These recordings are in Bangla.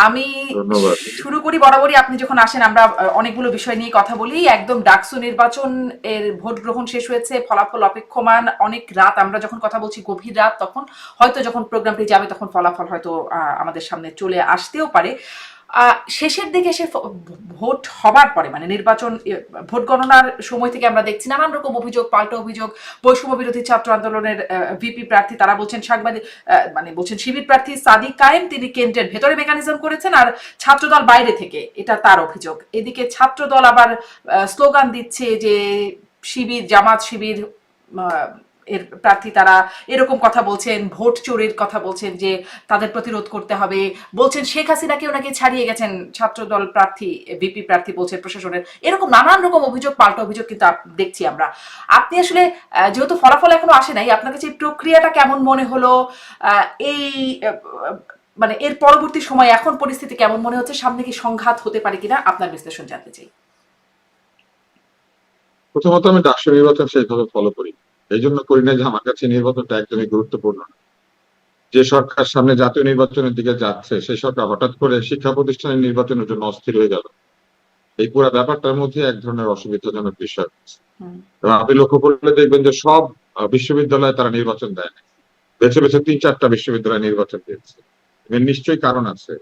আমি ধন্যবাদ। শুরু করি। বরাবরই আপনি যখন আসেন আমরা অনেকগুলো বিষয় নিয়ে কথা বলি। একদম ডাকসু নির্বাচন এর ভোট গ্রহণ শেষ হয়েছে, ফলাফল অপেক্ষমান। অনেক রাত আমরা যখন কথা বলছি, গভীর রাত। তখন হয়তো যখন প্রোগ্রামটি যাবে তখন ফলাফল হয়তো আমাদের সামনে চলে আসতেও পারে। শেষের দিকে এসে ভোট হবার পরে, মানে নির্বাচন ভোট গণনার সময় থেকে আমরা দেখছি নানান রকম অভিযোগ, পাল্টা অভিযোগ। বৈষম্য বিরোধী ছাত্র আন্দোলনের ভিপি প্রার্থী তারা বলছেন, সাংবাদিক মানে বলছেন শিবির প্রার্থী সাদিক কায়েম তিনি কেন্দ্রের ভেতরে মেকানিজম করেছেন আর ছাত্রদল বাইরে থেকে, এটা তার অভিযোগ। এদিকে ছাত্রদল আবার স্লোগান দিচ্ছে যে শিবির, জামাত শিবির এর প্রার্থী তারা এরকম কথা বলছেন, ভোট চোরের কথা বলছেন যে তাদের প্রতিরোধ করতে হবে। বলছেন শেখ হাসিনাকেও নাকি ছাড়িয়ে গেছেন ছাত্রদল প্রার্থী, ভিপি প্রার্থী বলছেন প্রশাসনের। এরকম নানান রকম অভিযোগ, পাল্টা অভিযোগ কিন্তু দেখছি আমরা। আপনি আসলে যেহেতু ফলাফল এখনো আসে নাই, আপনার কাছে এই প্রক্রিয়াটা কেমন মনে হলো? এই মানে এর পরবর্তী সময় এখন পরিস্থিতি কেমন মনে হচ্ছে? সামনে কি সংঘাত হতে পারে কিনা আপনার বিশ্লেষণ জানতে চাই। প্রথমত আমি ডাকসু নির্বাচন সেইভাবে ফলো করি, এই জন্য করি না যে আমার কাছে নির্বাচনটা একদমই গুরুত্বপূর্ণ না। যে সরকার সামনে জাতীয় নির্বাচনের দিকে যাচ্ছে সেই সরকার হঠাৎ করে শিক্ষা প্রতিষ্ঠানের নির্বাচনের জন্য অস্থির হয়ে গেল, এই পুরো ব্যাপারটার মধ্যে এক ধরনের অসুবিধাজনক বিষয় আছে। হুম। এবং আপনি লক্ষ্য করলে দেখবেন যে সব বিশ্ববিদ্যালয়ে তারা নির্বাচন দেয় না, বেছে বেছে 3-4টা বিশ্ববিদ্যালয় নির্বাচন দিয়েছে। এর নিশ্চয়ই কারণ আছে,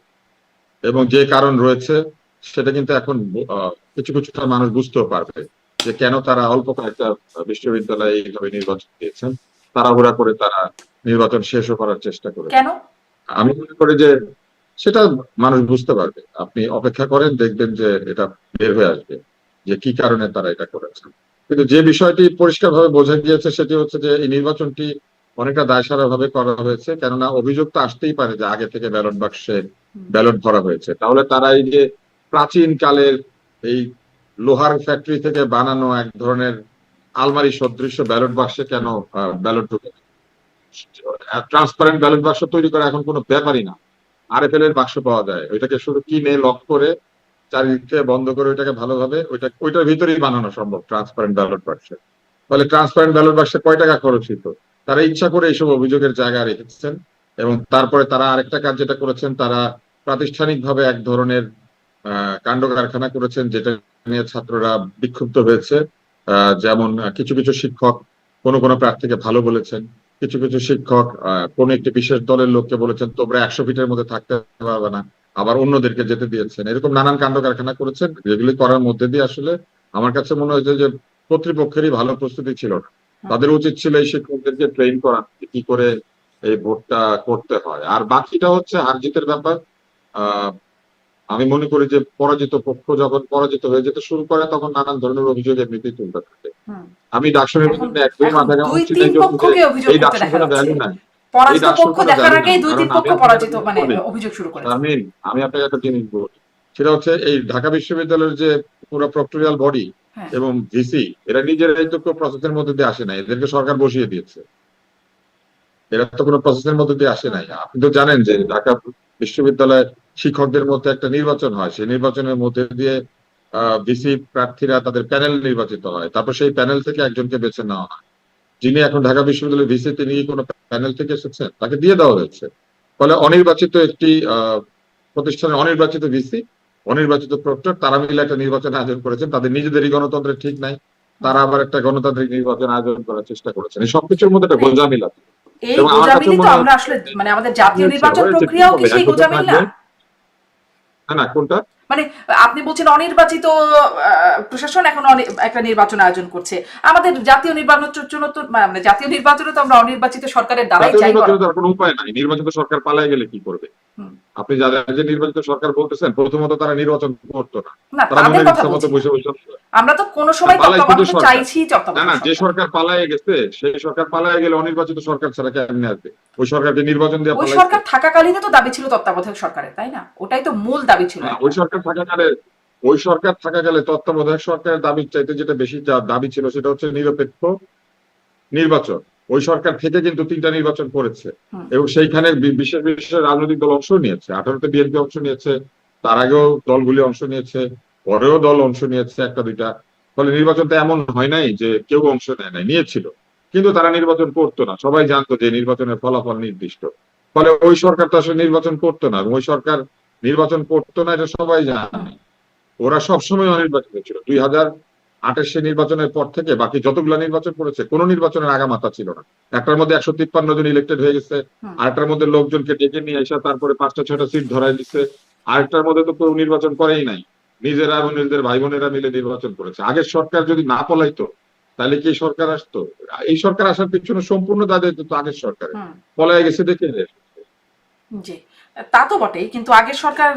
এবং যে কারণ রয়েছে সেটা কিন্তু এখন কিছু কিছুটা মানুষ বুঝতেও পারবে যে কেন তারা অল্প কয়েকটা বিশ্ববিদ্যালয়ে এইভাবে নির্বাচন দিয়েছেন। তাড়াহুড়া করে তারা নির্বাচন শেষও করার চেষ্টা করেছে। কেন? আমি মনে করি যে সেটা মানুষ বুঝতে পারবে, আপনি অপেক্ষা করেন দেখবেন যে এটা বের হয়ে আসবে যে কি কারণে তারা এটা করেছেন। কিন্তু যে বিষয়টি পরিষ্কারভাবে বোঝা গিয়েছে সেটি হচ্ছে যে এই নির্বাচনটি অনেকটা দায়সারা ভাবে করা হয়েছে, কেননা অভিযোগ তো আসতেই পারে যে আগে থেকে ব্যালট বাক্সে ব্যালট ভরা হয়েছে। তাহলে তারা এই যে প্রাচীন কালের এই লোহার ফ্যাক্টরি থেকে বানানো এক ধরনের আলমারি সদৃশ্য ব্যালট বাক্সে কেন ব্যালট ঢুকে, ট্রান্সপারেন্ট ব্যালট বাক্স তৈরি করা এখন কোনো ব্যাপারই না। আরএফএল এর বাক্স পাওয়া যায়, ওইটাকে শুধু কিনে লক করে চারিদিকে বন্ধ করে ওইটাকে ভালোভাবে ওইটার ভিতরেই বানানো সম্ভব ট্রান্সপারেন্ট ব্যালট বাক্সে। ফলে ট্রান্সপারেন্ট ব্যালট বাক্সে কয় টাকা খরচ হতো? তারা ইচ্ছা করে এইসব অভিযোগের জায়গা রেখেছেন। এবং তারপরে তারা আরেকটা কাজ যেটা করেছেন, তারা প্রাতিষ্ঠানিকভাবে এক ধরনের কাণ্ড কারখানা করেছেন, যেটা নিয়ে ছাত্ররা বিক্ষুব্ধ হয়েছে। যেমন কিছু কিছু শিক্ষক কোনো কোনো প্রার্থীকে ভালো বলেছেন, কিছু কিছু শিক্ষক কোন একটি বিশেষ দলের লোককে বলেছেন তোমরা 100 ফিটের মধ্যে থাকতে পারবে না, আবার অন্যদেরকে যেতে দিয়েছেন। এরকম নানান কাণ্ড কারখানা করেছেন, যেগুলি করার মধ্যে দিয়ে আসলে আমার কাছে মনে হয়েছে যে কর্তৃপক্ষেরই ভালো প্রস্তুতি ছিল না। তাদের উচিত ছিল এই শিক্ষকদেরকে ট্রেন করা, কি করে এই ভোটটা করতে হয়। আর বাকিটা হচ্ছে হার জিতের ব্যাপার। আহ আমি মনে করি যে পরাজিত পক্ষ যখন পরাজিত হয়ে যেতে শুরু করে তখন নানান ধরনের অভিযোগ এমনিতেই তুলতে থাকে। হুম। আমি ডাকসু এখন নির্বাচনে একদমই এখন মাথা ঘামা দুই উচিত তিন এই জন্য যে পক্ষকে অভিযোগ এই করতে ডাকসুর দেখা কোনো যাচ্ছে। ভ্যালু নাই। এই পরাজিত ডাকসুর পক্ষ কোনো দেখার ভ্যালু নাই, আগেই দুই কারণ তিন আমি পক্ষ আপনাকে একটা পরাজিত, জিনিস মানে বলি। অভিযোগ শুরু করেছে। আমি আপনাকে একটা জিনিস বলি, সেটা হচ্ছে এই ঢাকা বিশ্ববিদ্যালয়ের যে পুরো প্রক্টরিয়াল বডি হ্যাঁ। এবং ভিসি, এরা নিজেরাই তো প্রসেসের মধ্যে দিয়ে আসে নাই, এদেরকে সরকার বসিয়ে দিয়েছে। এরা তো কোনো প্রসেসের মধ্যে দিয়ে আসে হুম। নাই। আপনি তো জানেন যে ঢাকা বিশ্ববিদ্যালয়ের শিক্ষকদের মধ্যে একটা নির্বাচন হয়, সেই নির্বাচনের মধ্যে দিয়ে ভিসি প্রার্থীরা তাদের প্যানেল নির্বাচিত হয়, তারপর সেই প্যানেল থেকে একজনকে বেছে নেওয়া হয়। যিনি এখন ঢাকা বিশ্ববিদ্যালয়ের ভিসি, তিনি কি কোনো প্যানেল থেকে এসেছেন? তাকে দিয়ে দেওয়া হয়েছে। ফলে অনির্বাচিত একটি প্রতিষ্ঠানের অনির্বাচিত ভিসি, অনির্বাচিত প্রক্টর, তারা মিলে একটা নির্বাচন আয়োজন করেছেন। তাদের নিজেদেরই গণতন্ত্রের ঠিক নাই, তারা আবার একটা গণতান্ত্রিক নির্বাচন আয়োজন করার চেষ্টা করেছেন। এই সবকিছুর মধ্যে একটা মানে গোঁজামিল আছে। এই এবং আমার কাছে গোঁজামিলই তো মনে আমরা হচ্ছে আসলে, যে মানে আমাদের জাতীয় হয়েছে নির্বাচন হয়েছে কি প্রক্রিয়াও কি হবে, এক সেই বছর গোঁজামিল থাকবে। না? না না, কোনটা? মানে আপনি বলছেন অনির্বাচিত প্রশাসন এখন একটা নির্বাচন আয়োজন করছে। আমাদের জাতীয় নির্বাচনের জন্য তো, মানে জাতীয় নির্বাচনে তো আমরা অনির্বাচিত সরকারের দ্বারাই জাতীয় চাই বরং। নির্বাচনে তো আর কোনো উপায় নাই, নির্বাচিত সরকার পালায় গেলে কি করবে? হুম। আপনি যাদের যে নির্বাচিত সরকার বলতেছেন, প্রথমত তারা নির্বাচন করতো না, না, তারা তাদের মনের কথা ইচ্ছা মতো বলছি না। বসে বসে। আমরা তো কোনো না, সময় পালাইছে তো তত্ত্বাবধায়ক সরকার। চাইছি, না তত্ত্বাবধায়ক না, যে সরকার। সরকার পালায়ে গেছে সেই সরকার পালায়ে গেলে অনির্বাচিত সরকার ছাড়া কেমনে আসবে? ওই সরকারকে নির্বাচন দিয়ে ওই পালাইছে। সরকার থাকাকালীনও তো দাবি ছিল তত্ত্বাবধায়ক সরকারের, তাই না? ওটাই তো মূল দাবি ছিল হ্যাঁ, একটা। ওই সরকার থাকাকালে তত্ত্বাবধায়ক সরকারের দাবির চাইতে যেটা বেশি দাবি ছিল সেটা হচ্ছে নিরপেক্ষ নির্বাচন। ওই সরকার থেকে কিন্তু 3টা নির্বাচন করেছে, হুম। এবং সেইখানে বিশেষ বিশেষ রাজনৈতিক দল অংশ নিয়েছে। 18তে বিএনপি অংশ নিয়েছে, তার আগেও দলগুলি অংশ নিয়েছে, পরেও দল অংশ নিয়েছে একটা দুইটা। ফলে নির্বাচনটা এমন হয় নাই যে কেউ অংশ নেয় নাই, নিয়েছিল, কিন্তু তারা নির্বাচন করতো না। সবাই জানতো যে নির্বাচনের ফলাফল নির্দিষ্ট। ফলে ওই সরকার তো আসলে নির্বাচন করতো না, এবং ওই সরকার নির্বাচন করতো না এটা সবাই জানে। ওরা সবসময় অনির্বাচিত ছিল। 2028 নির্বাচনের পর থেকে বাকি যতগুলো নির্বাচন করেছে কোন নির্বাচনের আগামাথা ছিল না। একটার মধ্যে 153 জন ইলেক্টেড হয়ে গেছে, আরেকটার মধ্যে লোকজনকে ডেকে নিয়ে এসে তারপরে 5টা 6টা সিট ধরাই দিচ্ছে, আরেকটার মধ্যে তো কেউ নির্বাচন করেই নাই, নিজেরা এবং নিজেদের ভাই বোনেরা মিলে নির্বাচন করেছে। আগের সরকার যদি না পলাইতো তাহলে কি এই সরকার আসতো? এই সরকার আসার পিছনে সম্পূর্ণ দায়িত্ব তো আগের সরকারের। পলাই গেছে দেখে। জি, তা তো বটেই, কিন্তু আগের সরকার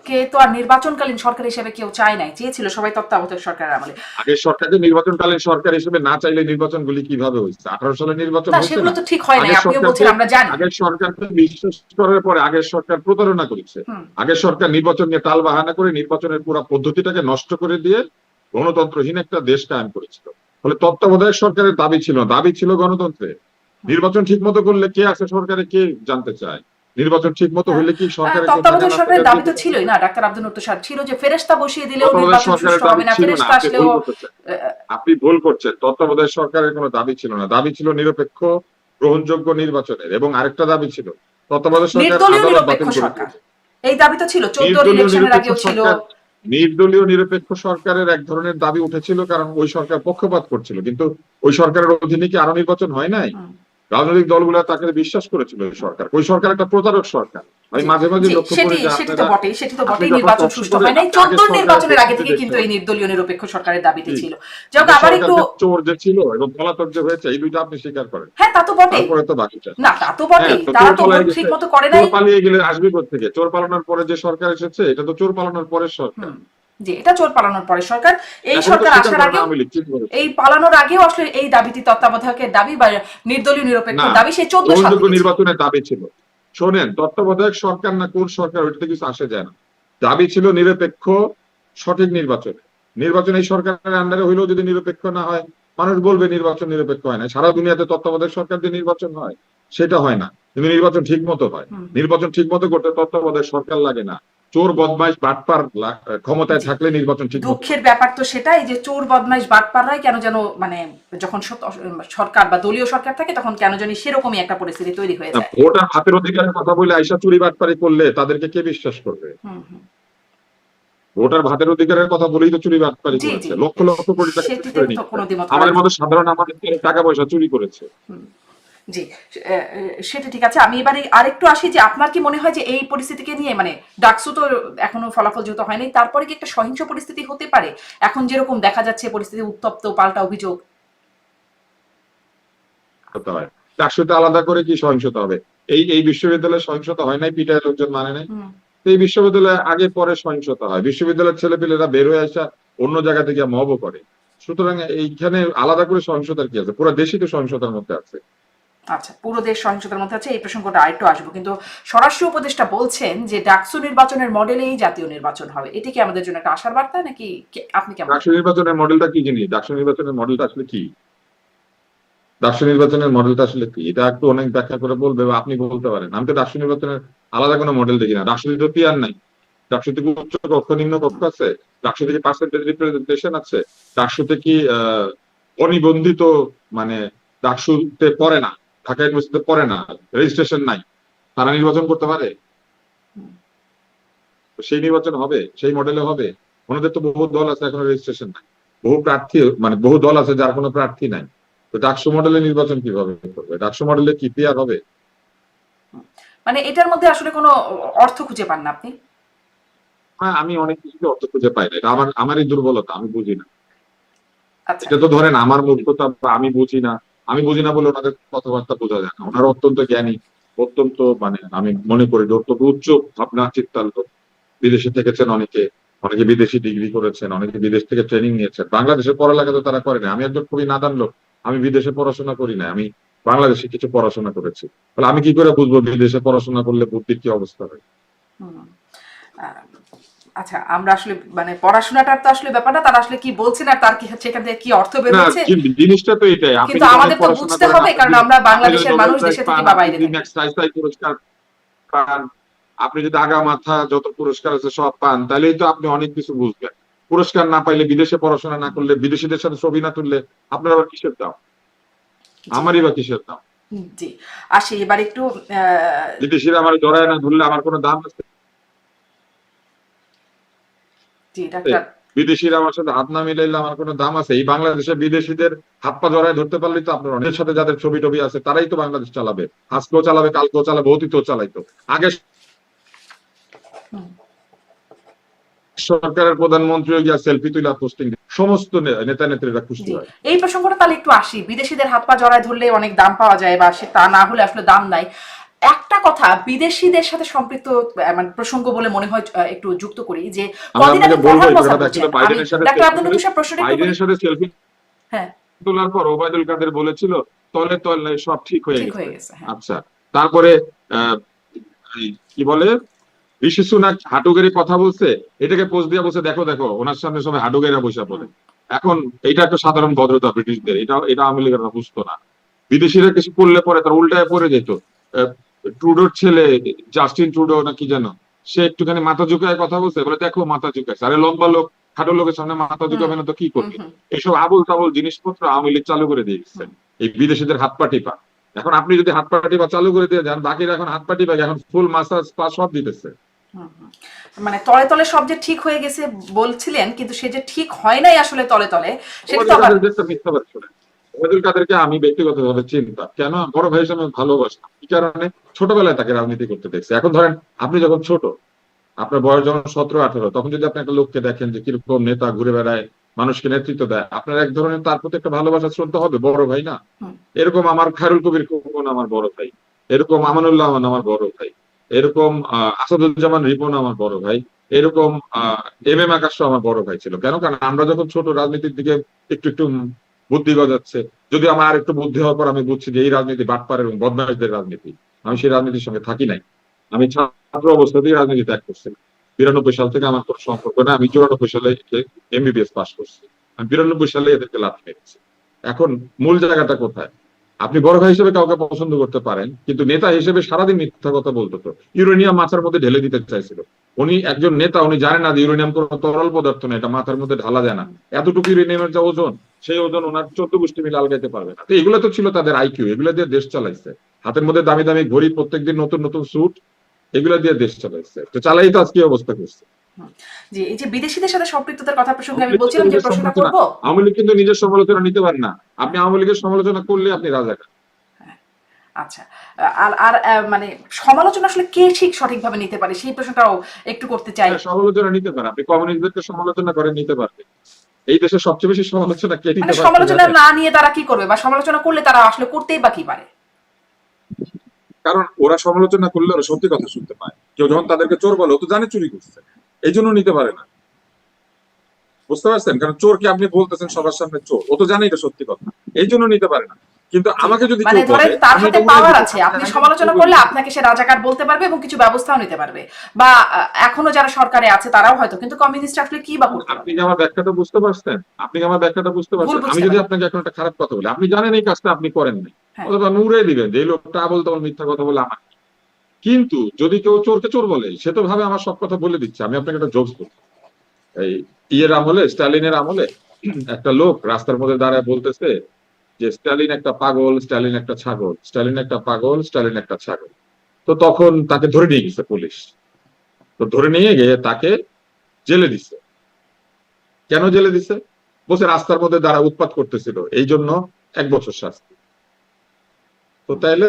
কে তো আর নির্বাচনকালীন সরকার হিসেবে কেউ চায় নাই, চেয়েছিল সবাই তত্ত্বাবধায়ক সরকারের আমলে। আগের সরকারকে নির্বাচনকালীন সরকার হিসেবে না চাইলে নির্বাচনগুলি কিভাবে হয়েছে? 18 সালে নির্বাচন না, হচ্ছে সেগুলো না। তো ঠিক হয় নাই, আপনিও বলছেন, আমরা জানি। আগের সরকারকে বিশ্বাস করার পরে আগের সরকার প্রতারণা করেছে। আগের সরকার নির্বাচন নিয়ে টাল বাহানা করে নির্বাচনের পুরো পদ্ধতিটাকে নষ্ট করে দিয়ে গণতন্ত্রহীন একটা দেশ কায়েম করেছিল। ফলে তত্ত্বাবধায়ক সরকারের দাবি ছিল না, দাবি ছিল গণতন্ত্রের। নির্বাচন ঠিক মতো করলে কে আছে সরকারে কে জানতে চায়? নির্বাচন ঠিক মতো হলে কি সরকারের তত্ত্বাবধায়ক সরকারের দাবি তো ছিলই না, ডাক্তার আব্দুল নূর সাহেব, ছিল যে ফেরেশতা বসিয়ে দিলেও নির্বাচন সুষ্ঠু হবে না, ফেরেশতা আসলেও। আপনি ভুল করছেন। তত্ত্বাবধায়ক সরকারের কোনো দাবি ছিল না, দাবি ছিল নিরপেক্ষ গ্রহণযোগ্য নির্বাচনের। এবং আরেকটা দাবি ছিল তত্ত্বাবধায়ক সরকার আদালত বাতিল করে। এই দাবি তো ছিল 14 ইলেকশনের আগেও ছিল। নির্দলীয় নিরপেক্ষ সরকারের এক ধরনের দাবি উঠেছিল, কারণ ওই সরকার পক্ষপাত করছিল। কিন্তু ওই সরকারের অধীনে কি আরো নির্বাচন হয় নাই? রাজনৈতিক দলগুলো তাকে বিশ্বাস করেছিল। ওই সরকার একটা প্রতারক সরকার। আমি মাঝে মাঝে লক্ষ্য করি যে সেটি তো বটেই নির্বাচন সুষ্ঠু হয় নাই। 14 নির্বাচনের আগে থেকে কিন্তু এই নির্দলীয় নিরপেক্ষ সরকারের দাবিতে ছিল। যাক, আবার একটু চোর যে ছিল এবং পলাতক যে হয়েছে, এই দুইটা আপনি স্বীকার করেন। হ্যাঁ, তা তো বটেই। তারপরে তো বাকিটা না, তা তো বটেই, তারা তো ঠিকমতো করে নাই। চোর পালিয়ে গেলে আসবে কোথা থেকে? চোর পালানোর পরে যে সরকার এসেছে এটা তো চোর পালানোর পরের সরকার। জি, এটা চোর পালানোর পরে সরকার। এই সরকার আসার আগে, এই পালানোর আগেও আসলে এই দাবিটি তত্ত্বাবধায়কের দাবি বা নির্দলীয় নিরপেক্ষ দাবি সেই 14 সাল থেকে নির্বাচনের দাবি ছিল। শোনেন, তত্ত্বাবধায়ক সরকার না কোন সরকার ওইটাতে কিছু আসে যায় না। দাবি ছিল নিরপেক্ষ সঠিক নির্বাচনে। নির্বাচন এই সরকারের আন্ডারে হইলেও যদি নিরপেক্ষ না হয়, মানুষ বলবে নির্বাচন নিরপেক্ষ হয় না। সারা দুনিয়াতে তত্ত্বাবধায়ক সরকার দিয়ে নির্বাচন হয়, সেটা হয় না। কিন্তু নির্বাচন ঠিক মতো হয়। নির্বাচন ঠিক মতো করতে তত্ত্বাবধায়ক সরকার লাগে না। চোর বদমাইশ বাটপার ক্ষমতায় থাকলে নির্বাচন ঠিক। দুঃখের ব্যাপার তো সেটাই যে চোর বদমাইশ বাটপাররাই কেন যেন মানে যখন সরকার বা দলীয় সরকার থাকে তখন কেন জানি সেরকমই একটা পরিস্থিতি তৈরি হয়ে যায়। ভোটার হাতের অধিকারের কথা বলে আইসা চুরি বাটপারি করলে তাদেরকে কে বিশ্বাস করবে? ভোটার ভাতের অধিকারের কথা বলেই তো চুরি বাটপারি করেছে, লক্ষ লক্ষ কোটি টাকা চুরি করে নিয়েছে। আমাদের মতো সাধারণ আমাদের টাকা পয়সা চুরি করেছে। জি, সেটা ঠিক আছে। আমি এবারে আরেকটু আসি যে আপনার কি মনে হয় যে এই পরিস্থিতিকে নিয়ে, মানে ডাকসু তো এখনো ফলাফল যেহেতু হয়নি, তারপরে কি একটা সহিংস পরিস্থিতি হতে পারে? এখন যেরকম দেখা যাচ্ছে পরিস্থিতি উত্তপ্ত, পাল্টা অভিযোগ। ডাকসুতে আলাদা করে কি সহিংসতা হবে? এই বিশ্ববিদ্যালয়ে সহিংসতা হয় নাই, পিটায় লোকজন মানে নাই। এই বিশ্ববিদ্যালয়ে আগে পরে সহিংসতা হয়। বিশ্ববিদ্যালয়ের ছেলেপেলেরা বের হয়ে আসা অন্য জায়গা থেকে মবও করে। সুতরাং এইখানে আলাদা করে সহিংসতার কি আছে? পুরো দেশই তো সহিংসতার মধ্যে আছে। আচ্ছা, পুরো দেশ সহিংসতার মধ্যে আছে, এই প্রসঙ্গটা আরেকটু আসবো। কিন্তু স্বরাষ্ট্র উপদেষ্টা বলছেন যে ডাকসু নির্বাচনের মডেলেই জাতীয় নির্বাচন হবে। এটি কি আমাদের জন্য একটা আশার বার্তা নাকি? আপনি কেমন? ডাকসু নির্বাচনের মডেলটা কি জিনিস? ডাকসু নির্বাচনের মডেলটা আসলে কি? ডাকসু নির্বাচনের মডেলটা আসলে কি? এটা একটু অনেক ব্যাখ্যা করে বলবে বা আপনি বলতে পারেন। আমি তো ডাকসু নির্বাচনের আলাদা কোনো মডেল দেখি না। ডাকসুতে তো পিয়ার নাই। ডাকসুতে কি উচ্চ কক্ষ নিম্ন কক্ষ আছে? ডাকসুতে কি পার্সেন্টেজ রিপ্রেজেন্টেশন আছে? ডাকসুতে কি অনিবন্ধিত, মানে ডাকসুতে পড়ে না, ঢাকা ইউনিভার্সিটিতে পড়ে না, রেজিস্ট্রেশন নাই, তারা নির্বাচন করতে পারে? সেই নির্বাচন হবে, সেই মডেলে হবে? ওনাদের তো বহু দল আছে, এখনো রেজিস্ট্রেশন নাই। বহু প্রার্থী, মানে বহু দল আছে যার কোনো প্রার্থী নাই। তো ডাকসু মডেলে নির্বাচন কিভাবে করবে? ডাকসু মডেলে কি পিয়ার হবে? মানে এটার মধ্যে আসলে কোনো অর্থ খুঁজে পান না আপনি? হ্যাঁ, আমি অনেক কিছু অর্থ খুঁজে পাই না। এটা আমারই দুর্বলতা, আমি বুঝি না। আচ্ছা, এটা তো ধরেন আমার মূর্খতা, আমি বুঝি না। আমি বুঝি না বলে ওনাদের কথাবার্তা বোঝা যায় না। ওনারা অত্যন্ত জ্ঞানী, অত্যন্ত, মানে আমি মনে করি যে অত্যন্ত উচ্চ ভাবনা চিন্তার লোক। বিদেশে থেকেছেন অনেকে, অনেকে বিদেশি ডিগ্রি করেছেন, অনেকে বিদেশ থেকে ট্রেনিং নিয়েছেন। বাংলাদেশের পড়ালেখা তো তারা করে না। আমি একজন খুবই নাদান লোক, আমি বিদেশে পড়াশোনা করি না, আমি বাংলাদেশে কিছু পড়াশোনা করেছি। তাহলে আমি কি করে বুঝবো বিদেশে পড়াশোনা করলে বুদ্ধির কি অবস্থা হয়? আচ্ছা, আমরা আসলে মানে পড়াশোনাটার তো আসলে ব্যাপারটা, তারা আসলে কি বলছেন আর তার কি সেখান থেকে কি অর্থ বের হচ্ছে, জিনিসটা তো এটাই। কিন্তু আমাদের তো বুঝতে হবে, কারণ আমরা বাংলাদেশের মানুষ, দেশে থেকে বা বাইরে থেকে। পুরস্কার পান, আপনি যদি আগা মাথা যত পুরস্কার আছে সব পান, তাহলেই তো আপনি অনেক কিছু বুঝবেন। পুরস্কার না পাইলে, বিদেশে পড়াশোনা না করলে, বিদেশিদের সাথে ছবি না তুললে আপনার আবার কিসের দাম? আমারই বা কিসের দাম? জি, আসি এবার একটু বিদেশিরা আমার জড়ায় না ধরলে আমার কোনো দাম আছে? জি ডাক্তার। বিদেশিরা আমার সাথে হাত না মিলাইলে আমার কোনো দাম আছে? এই বাংলাদেশে বিদেশিদের হাত পা জড়ায় ধরতে পারলেই তো আপনার অনেকের সাথে যাদের ছবি টবি আছে তারাই তো বাংলাদেশ চালাবে, আজকেও চালাবে, কালকেও চালাবে, অতীতেও চালাইতো। আগে হুম, সরকারের প্রধানমন্ত্রী গিয়া সেলফি তুলা পোস্টিং, সমস্ত নেতা নেত্রীরা খুশি জি হয়। এই প্রসঙ্গটা তাহলে একটু আসি, বিদেশিদের হাত পা জড়ায় ধরলে অনেক দাম পাওয়া যায় বা সে তা না হলে আসলে দাম নাই। একটা কথা বিদেশিদের সাথে সম্পৃক্ত মানে প্রসঙ্গ বলে মনে হয় একটু যুক্ত করি যে আমি কদিন আপনাকে আগে বলবো প্রধান এই কথা কথাটা, বলছেন, অ্যাকচুয়ালি আমি বাইডেনের সাথে ডাক্তার সেলফি আব্দুল লতিফ সাহেব প্রশ্নটা একটু করি। বাইডেনের সাথে সেলফি হ্যাঁ তোলার পর ওবায়দুল কাদের বলেছিল তলে তলে সব ঠিক হয়ে ঠিক গেছে। হয়ে গেছে, হ্যাঁ। আচ্ছা, তারপরে আহ, এই কি বলে ঋষি সুনাক হাঁটুগেরি কথা বলছে, এটাকে পোস্ট দিয়ে বলছে দেখো দেখো ওনার সামনে সবাই হাঁটুগেরা বসে পড়ে। এখন এটা একটা সাধারণ ভদ্রতা ব্রিটিশদের, এটা আওয়ামী লীগেরা বুঝতো না। বিদেশিরা কিছু করলে পরে তার উল্টায় পড়ে যেত। আহ, ট্রুডোর ছেলে জাস্টিন ট্রুডো না কি যেন, সে একটুখানি মাথা ঝুঁকায় কথা বলছে, বলে দেখো মাথা ঝুঁকাইছে। আরে লম্বা লোক খাটো লোকের সামনে মাথা হুম ঝুঁকাবে না তো কি হুম করবে? হুম এইসব আবল তাবল জিনিসপত্র আওয়ামী লীগ চালু করে দিয়ে গেছে, হুম এই বিদেশিদের হাত পা টিপা। এখন আপনি যদি হাত পা টিপা চালু করে দিয়ে যান, বাকিরা এখন হাত পা টিপা এখন ফুল মাসাজ স্পা সব দিতেছে। হুম হুম। মানে তলে তলে সব যে ঠিক হয়ে গেছে বলছিলেন, কিন্তু সে যে ঠিক হয় নাই আসলে তলে তলে, সেটা তো ওবায়দুল আবার কাদের যে একটা মিথ্যা কথা শুনে, ওবায়দুল কাদেরকে আমি ব্যক্তিগতভাবে চিন্তা কেন বড় ভাই হিসেবে ভালোবাসতাম, কি কারণে? ছোটবেলায় তাকে রাজনীতি করতে দেখছি। এখন ধরেন আপনি যখন ছোট, আপনার বয়স যখন 17-18, তখন যদি আপনি একটা লোককে দেখেন যে কিরকম নেতা ঘুরে বেড়ায়, মানুষকে নেতৃত্ব দেয়, আপনার এক ধরনের তার প্রতি একটা ভালোবাসা শ্রদ্ধা হবে, বড় ভাই না? হুম এরকম আমার খায়রুল কবির খোকন আমার বড় ভাই, এরকম আমানুল্লাহ আমান আমার বড় ভাই, এরকম আসাদুজ্জামান রিপন আমার বড় ভাই, এরকম এম এম আকাশ আমার বড় ভাই ছিল। কেন? কারণ আমরা যখন ছোট রাজনীতির দিকে একটু একটু বুদ্ধি গজাচ্ছে, যদি আমার আর একটু বুদ্ধি হওয়ার পর আমি বুঝছি যে এই রাজনীতি বাটপার এবং বদমাইশদের রাজনীতি, আমি সেই রাজনীতির সঙ্গে থাকি নাই। আমি ছাত্র অবস্থা থেকে রাজনীতি ত্যাগ করছিলাম। 92 সাল থেকে আমার কোনো সম্পর্ক না, আমি 94 সালে এমবিবিএস পাস করছি, আমি 92 সালে এদেরকে লাভ মেরেছি। এখন মূল জায়গাটা কোথায়? আপনি বড় ভাই হিসেবে কাউকে পছন্দ করতে পারেন, কিন্তু নেতা হিসেবে সারাদিন মিথ্যা কথা বলতো। তো ইউরেনিয়াম মাথার মধ্যে ঢেলে দিতে চাইছিল। উনি একজন নেতা, উনি জানেন না যে ইউরেনিয়াম কোনো তরল পদার্থ না, এটা মাথার মধ্যে ঢালা যায় না। এতটুকু ইউরেনিয়ামের যে ওজন, সেই ওজন ওনার 14 গোষ্ঠী মিলে আলগাইতে পারবে না। তো এগুলো তো ছিল তাদের আইকিউ, এগুলো দিয়ে দেশ চালাইছে। হাতের মধ্যে দামি দামি ঘড়ি, প্রত্যেকদিন নতুন নতুন স্যুট, এগুলো দিয়ে দেশ চালাইছে। তো চালাই তো আজকে অবস্থা করছে। হুম। জি এই যে বিদেশিদের সাথে সম্পৃক্ততার কথা প্রসঙ্গে আওয়ামী আমি লীগ কিন্তু বলছিলাম যে নিজের প্রশ্নটা সমালোচনা, করব। আওয়ামী লীগ কিন্তু নিজের সমালোচনা নিতে পারে না। আপনি আওয়ামী লীগের সমালোচনা করলে আপনি রাজাকার। আচ্ছা, আর আর মানে সমালোচনা আসলে কে ঠিক সঠিকভাবে নিতে পারে সেই প্রশ্নটাও একটু করতে চাই। হ্যাঁ, সমালোচনা নিতে পারে, আপনি কমিউনিস্টদেরকে সমালোচনা করেন, নিতে পারবে। এই দেশে সবচেয়ে বেশি সমালোচনা কে মানে নিতে পারছে সমালোচনা জানেন? না নিয়ে তারা কি করবে, বা সমালোচনা করলে তারা আসলে করতেই বা কি পারে? কারণ ওরা সমালোচনা করলে ওরা সত্যি কথা শুনতে পায়। কেউ যখন তাদেরকে চোর বলে, ও তো জানে চুরি করছে, এই জন্য নিতে পারে না। বুঝতে পারছেন? কারণ চোরকে আপনি বলতেছেন সবার সামনে চোর, ও তো জানে এটা সত্যি কথা, এই জন্য নিতে পারে না। কিন্তু জি আমাকে যদি মানে কেউ ধরেন বলে, তার আমি হাতে এটা উড়াই পাওয়ার দিব, আছে, আমি আপনি জানি যে সমালোচনা চোর করলে বলি। আপনাকে সে রাজাকার বলতে পারবে এবং কিছু ব্যবস্থাও নিতে পারবে, বা এখনো যারা সরকারে আছে তারাও হয়তো, কিন্তু কমিউনিস্ট আসলে কি বা করতে আপনি পারবে? কি আমার ব্যাখ্যাটা বুঝতে পারছেন? আপনি কি আমার ব্যাখ্যাটা বুঝতে ভুল পারছেন? আমি বুঝতে যদি পারে। আপনাকে এখন একটা খারাপ কথা বলি, আপনি জানেন এই কাজটা আপনি করেন নাই, হ্যাঁ অথবা আপনি উড়াই দিবেন যে এই লোকটা আবল তাবল মিথ্যা কথা বলে আমার। কিন্তু যদি কেউ চোরকে চোর বলে, সে তো ভাবে আমার সব কথা বলে দিচ্ছে। আমি আপনাকে একটা জোকস বলি। এই ইয়ের আমলে, স্টালিনের আমলে, একটা লোক রাস্তার মধ্যে দাঁড়ায় বলতেছে যে স্টালিন একটা পাগল, স্টালিন একটা ছাগল, স্টালিন একটা পাগল, স্টালিন একটা ছাগল। তো তখন তাকে ধরে নিয়ে গেছে পুলিশ। তো ধরে নিয়ে গিয়ে তাকে জেলে দিছে। কেন জেলে দিছে? বলছে রাস্তার মধ্যে দাঁড়া উৎপাত করতেছিল, এই জন্য 1 বছর শাস্তি। তো তাইলে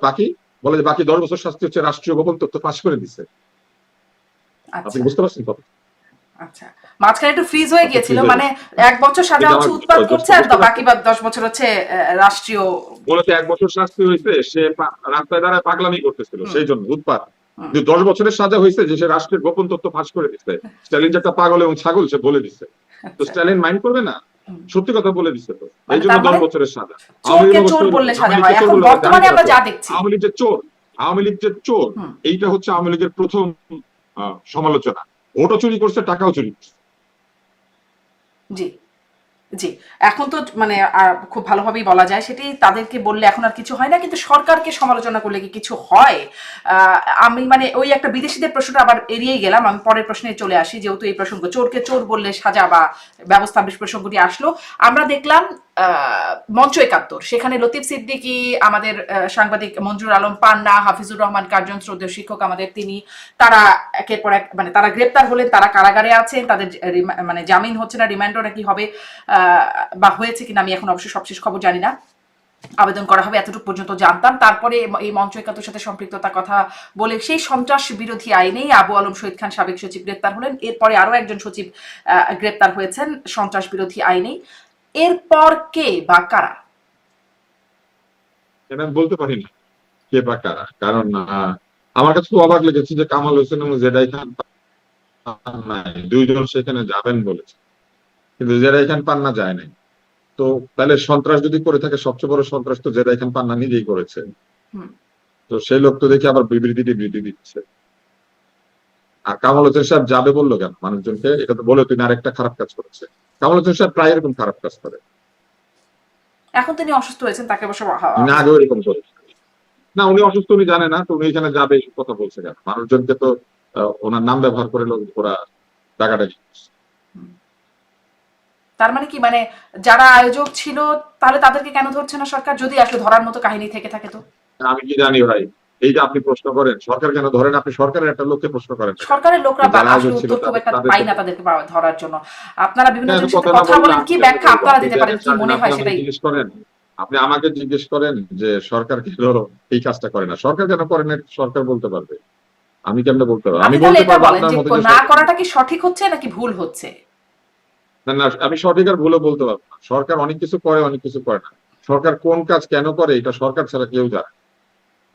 বাকি, বলে যে বাকি 10 বছর শাস্তি হচ্ছে রাষ্ট্রীয় গোপন তথ্য ফাঁস করে দিছে। আপনি আচ্ছা বুঝতে পারছেন কথা? আচ্ছা, মাঝখানে একটু ফ্রিজ হয়ে আপনি গিয়েছিল, ফ্রিজ হয়ে মানে গেছেন। 1 বছর সাজা এটা হচ্ছে আমার উৎপাত করছে, আর বুঝতে বাকি পারছেন? 10 বছর হচ্ছে রাষ্ট্রীয়। বলেছে 1 বছর শাস্তি হয়েছে, সে রাস্তায় দাঁড়ায় পাগলামি করতেছিল, হুম সেই জন্য উৎপাত। হুম কিন্তু 10 বছরের সাজা হয়েছে যে সে রাষ্ট্রের গোপন তথ্য ফাঁস করে দিচ্ছে। স্টালিন যে একটা পাগল এবং ছাগল সে বলে দিচ্ছে। তো আচ্ছা স্টালিন মাইন্ড করবে না? হুম। সত্যি কথা বলে দিচ্ছে তো, এই মানে জন্য তার দশ মানে বছরের সাজা। আওয়ামী চোরকে লীগ অবশ্য চোর বললে এরকম। আওয়ামী সাজা লীগকে হয়, চোর এখন বলে জানি বর্তমানে কারা আমরা চোর। যা দেখছি। আওয়ামী লীগ যে চোর, আওয়ামী লীগ যে চোর, হুম এইটা হচ্ছে আওয়ামী লীগের প্রথম সমালোচনা। ভোটও চুরি করছে, টাকাও চুরি করছে। জি জি, এখন তো মানে খুব ভালোভাবেই বলা যায়, সেটি তাদেরকে বললে এখন আর কিছু হয় না, কিন্তু সরকারকে সমালোচনা করলে কি কিছু হয়? আমি মানে ওই একটা বিদেশিদের প্রশ্নটা আবার এড়িয়েই গেলাম, আমি পরের প্রশ্নে চলে আসি, যেহেতু এই প্রসঙ্গ চোরকে চোর বললে সাজা বা ব্যবস্থা প্রসঙ্গটি আসলো। আমরা দেখলাম মঞ্চ ৭১, সেখানে লতিফ সিদ্দিকী, আমাদের সাংবাদিক মঞ্জুর আলম পান্না, হাফিজুর রহমান কার্জন, শ্রদ্ধেয় শিক্ষক আমাদের, তারা একের পর এক মানে তারা গ্রেপ্তার হলেন, তারা কারাগারে আছেন, তাদের মানে জামিন হচ্ছে না, রিমান্ডও নাকি হবে বা হয়েছে কিনা আমি এখন অবশ্যই সবশেষ খবর জানি না, আবেদন করা হবে এতটুকু পর্যন্ত জানতাম। তারপরে এই মঞ্চ ৭১ সাথে সম্পৃক্ততার কথা বলে সেই সন্ত্রাস বিরোধী আইনেই আবু আলম শহীদ খান সাবেক সচিব গ্রেপ্তার হলেন। এরপরে আরো একজন সচিব গ্রেপ্তার হয়েছেন সন্ত্রাস বিরোধী আইনেই। এরপর কে বা কারা এটা আমি বলতে পারি না কে বা কারা, কারণ আমার কাছে খুব অবাক লেগেছে যে কামাল হোসেন এবং জেডাই খান নাই, দুইজন সেখানে যাবেন বলেছে, কিন্তু জেডাই খান পান্না যায় নাই। তো তাহলে সন্ত্রাস যদি করে থাকে, সবচেয়ে বড় সন্ত্রাস তো জেডাই খান পান্না নিজেই করেছে। তো সেই লোক তো দেখে আবার বিবৃতি দিচ্ছে। আর কামাল হোসেন সাহেব যাবে বললো কেন মানুষজনকে? এটা তো বলে তিনি আরেকটা খারাপ কাজ করেছে। কামাল হোসেন সাহেব প্রায় এরকম খারাপ কাজ করে, এখন তিনি অসুস্থ হয়েছেন, তাকে অবশ্য উনি আগেও এরকম করেছে। না, উনি অসুস্থ উনি জানে না, তো উনি এখানে যাবে এই কথা বলছে কেন? মানুষজনকে তো ওনার নাম ব্যবহার করে লোক ওরা টাকাটাকি। তার মানে কি, মানে যারা আয়োজক ছিল তাহলে তাদেরকে কেন ধরছে না সরকার, যদি আসলে ধরার মতো কাহিনী থেকে থাকে? তো আমি কি জানি ভাই, এই যে আপনি প্রশ্ন করেন সরকার কেন ধরেন, আপনি সরকারের একটা লোককে প্রশ্ন করেন। সরকারের লোকরা আসলে উত্তর খুব একটা পাই না তাদেরকে ধরার জন্য। আপনারা বিভিন্ন জনের সাথে কথা বলেন, কি ব্যাখ্যা আপনারা দিতে পারেন, কি মনে হয় সেটাই জিজ্ঞেস করেন। আপনি আমাকে জিজ্ঞেস করেন যে সরকার কেন এই কাজটা করে না, সরকার কেন করে না সরকার বলতে পারবে, আমি কেন বলতে পারবো? আমি বলতে পারবো আপনার মতো না করাটা কি সঠিক হচ্ছে নাকি ভুল হচ্ছে? না না, আমি সঠিক আর ভুলও বলতে পারবো না। সরকার অনেক কিছু করে, অনেক কিছু করে না। সরকার কোন কাজ কেন করে এটা সরকার ছাড়া কেউ জানে।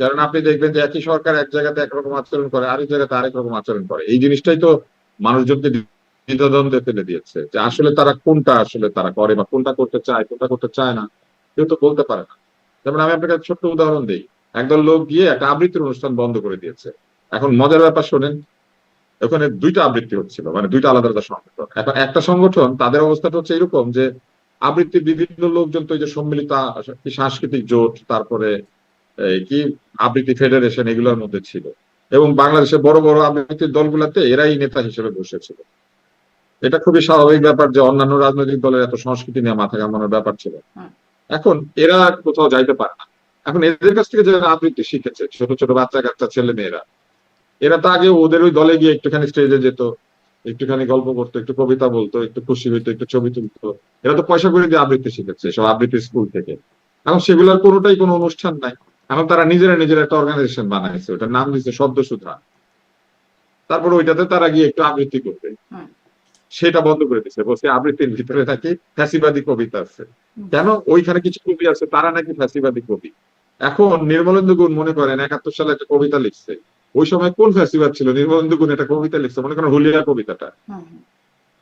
কারণ আপনি দেখবেন যে একই সরকার এক জায়গাতে একরকম আচরণ করে, আরেক জায়গাতে আরেক রকম আচরণ করে। এই জিনিসটাই তো মানুষজনকে দ্বিধাদ্বন্দ্বে ফেলে দিয়েছে, যে আসলে তারা কোনটা আসলে তারা করে বা কোনটা করতে চায়, কোনটা করতে চায় না, কেউ তো বলতে পারে না। যেমন আমি আপনাকে ছোট্ট উদাহরণ দিই, একদল লোক গিয়ে একটা আবৃত্তির অনুষ্ঠান বন্ধ করে দিয়েছে। এখন মজার ব্যাপার শোনেন, ওখানে দুইটা আবৃত্তি হচ্ছিল, মানে দুইটা আলাদা আলাদা সংগঠন। এখন একটা সংগঠন তাদের অবস্থাটা হচ্ছে এরকম যে আবৃত্তির বিভিন্ন লোকজন তো এই যে সম্মিলিত সাংস্কৃতিক জোট, তারপরে কি আবৃত্তি ফেডারেশন, এগুলোর মধ্যে ছিল, এবং বাংলাদেশের বড় বড় আবৃত্তির দলগুলাতে এরাই নেতা হিসেবে বসেছিল। এটা খুবই স্বাভাবিক ব্যাপার যে অন্যান্য রাজনৈতিক দলের এত সংস্কৃতি নিয়ে মাথা ঘামানোর ব্যাপার ছিল। এখন এরা কোথাও যাইতে পারে না। এখন এদের কাছ থেকে যারা আবৃত্তি শিখেছে, ছোট ছোট বাচ্চা কাচ্চা ছেলে মেয়েরা, এরা তো আগে ওদের ওই দলে গিয়ে একটুখানি স্টেজে যেত, একটুখানি গল্প করতো, একটু কবিতা বলতো, একটু খুশি হইতো, একটু ছবি তুলতো। এরা তো পয়সা করে দিয়ে আবৃত্তি শিখেছে সব আবৃত্তি স্কুল থেকে। এখন সেগুলোর কোনোটাই কোনো অনুষ্ঠান নাই। এখন তারা নিজেরা একটা অর্গানাইজেশন বানাইছে, ওটার নাম দিচ্ছে শব্দসুধা। তারপর ওইটাতে তারা গিয়ে একটু আবৃত্তি করবে, সেটা বন্ধ করে দিচ্ছে, বলছে আবৃত্তির ভিতরে নাকি ফ্যাসিবাদী কবিতা আছে। কেন? ওইখানে কিছু কবি আছে তারা নাকি ফ্যাসিবাদী কবি। এখন নির্মলেন্দু গুণ মনে করেন ৭১ সালে একটা কবিতা লিখছে, ওই সময় কোন ফ্যাসিবাদ ছিল? নির্মলেন্দু গুণ একটা কবিতা লিখছে, মনে করেন হুলিয়া কবিতাটা।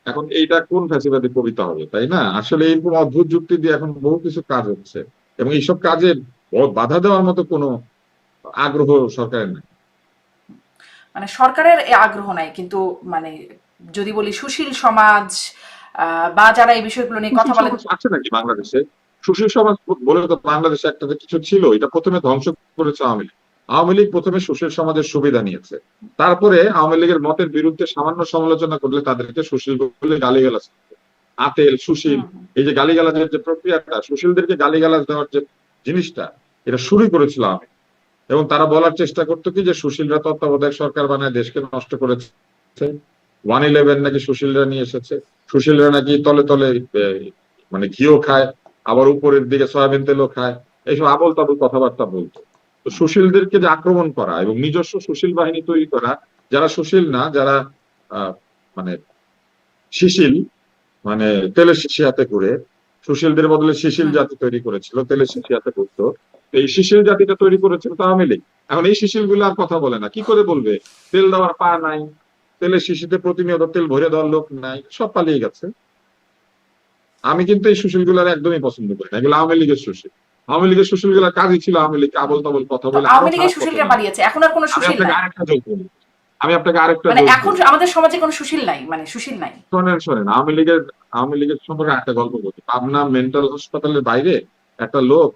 এখন এইটা কোন ফ্যাসিবাদী কবিতা হবে? তাই না? আসলে এরকম অদ্ভুত যুক্তি দিয়ে এখন বহু কিছু কাজ হচ্ছে, এবং এইসব কাজে বাধা দেওয়ার মতো কোনো আগ্রহ সরকারের নাই। মানে সরকারের আগ্রহ নাই, কিন্তু মানে যদি বলি সুশীল সমাজ বা যারা এই বিষয়গুলো নিয়ে কথা বলে, আছে নাকি বাংলাদেশে সুশীল সমাজ বলে? তো বাংলাদেশে একটা কিছু ছিল, এটা প্রথমে ধ্বংস করেছে আওয়ামী লীগ। আওয়ামী লীগ প্রথমে সুশীল সমাজের সুবিধা নিয়েছে, তারপরে আওয়ামী লীগের মতের বিরুদ্ধে সামান্য সমালোচনা করলে তাদেরকে সুশীল বলে গালিগালাজ, আতেল সুশীল, এই যে গালিগালাজের যে প্রক্রিয়াটা, সুশীলদেরকে গালিগালাজ দেওয়ার যে জিনিসটা, এটা শুরু করেছিল আওয়ামী। এবং তারা বলার চেষ্টা করতো কি যে সুশীলরা তত্ত্বাবধায়ক সরকার বানায় দেশকে নষ্ট করেছে, 111 নাকি সুশীলরা নিয়ে এসেছে, সুশীলরা নাকি তলে তলে মানে ঘিও খায়, আবার উপরের দিকে সয়াবিন তেলও খায়, এইসব আবল তাবল কথাবার্তা বলতো। তো সুশীলদেরকে যে আক্রমণ করা এবং নিজস্ব সুশীল বাহিনী তৈরি করা, যারা সুশীল না, যারা মানে শিশিল, মানে তেলের শিশি হাতে করে, সুশীলদের বদলে শিশিল জাতি তৈরি করেছিল, তেলের শিশি হাতে করতো। এই শিশিল জাতিটা তৈরি করেছিল তো আওয়ামী লীগ। এখন এই শিশিল গুলো আর কথা বলে না, কি করে বলবে? তেল দেওয়ার পা নাই, তেলের শিশিতে প্রতিনিয়ত তেল ভরে দেওয়ার লোক নাই, সব পালিয়ে গেছে। আমি কিন্তু এই সুশীল গুলার একদমই পছন্দ করি না, এগুলো আওয়ামী লীগের সুশীল। আওয়ামী লীগের সুশীল গুলার কাজই ছিল আওয়ামী লীগ আবল তাবল কথা বলে। আওয়ামী লীগের সুশীলরা পালিয়েছে, এখন আর কোনো সুশীল নাই। আমি আপনাকে আরেকটা, মানে এখন আমাদের সমাজে কোনো সুশীল নাই, মানে সুশীল নাই। শোনেন আওয়ামী লীগের সম্পর্কে একটা গল্প বলছি। পাবনা মেন্টাল হাসপাতালের বাইরে একটা লোক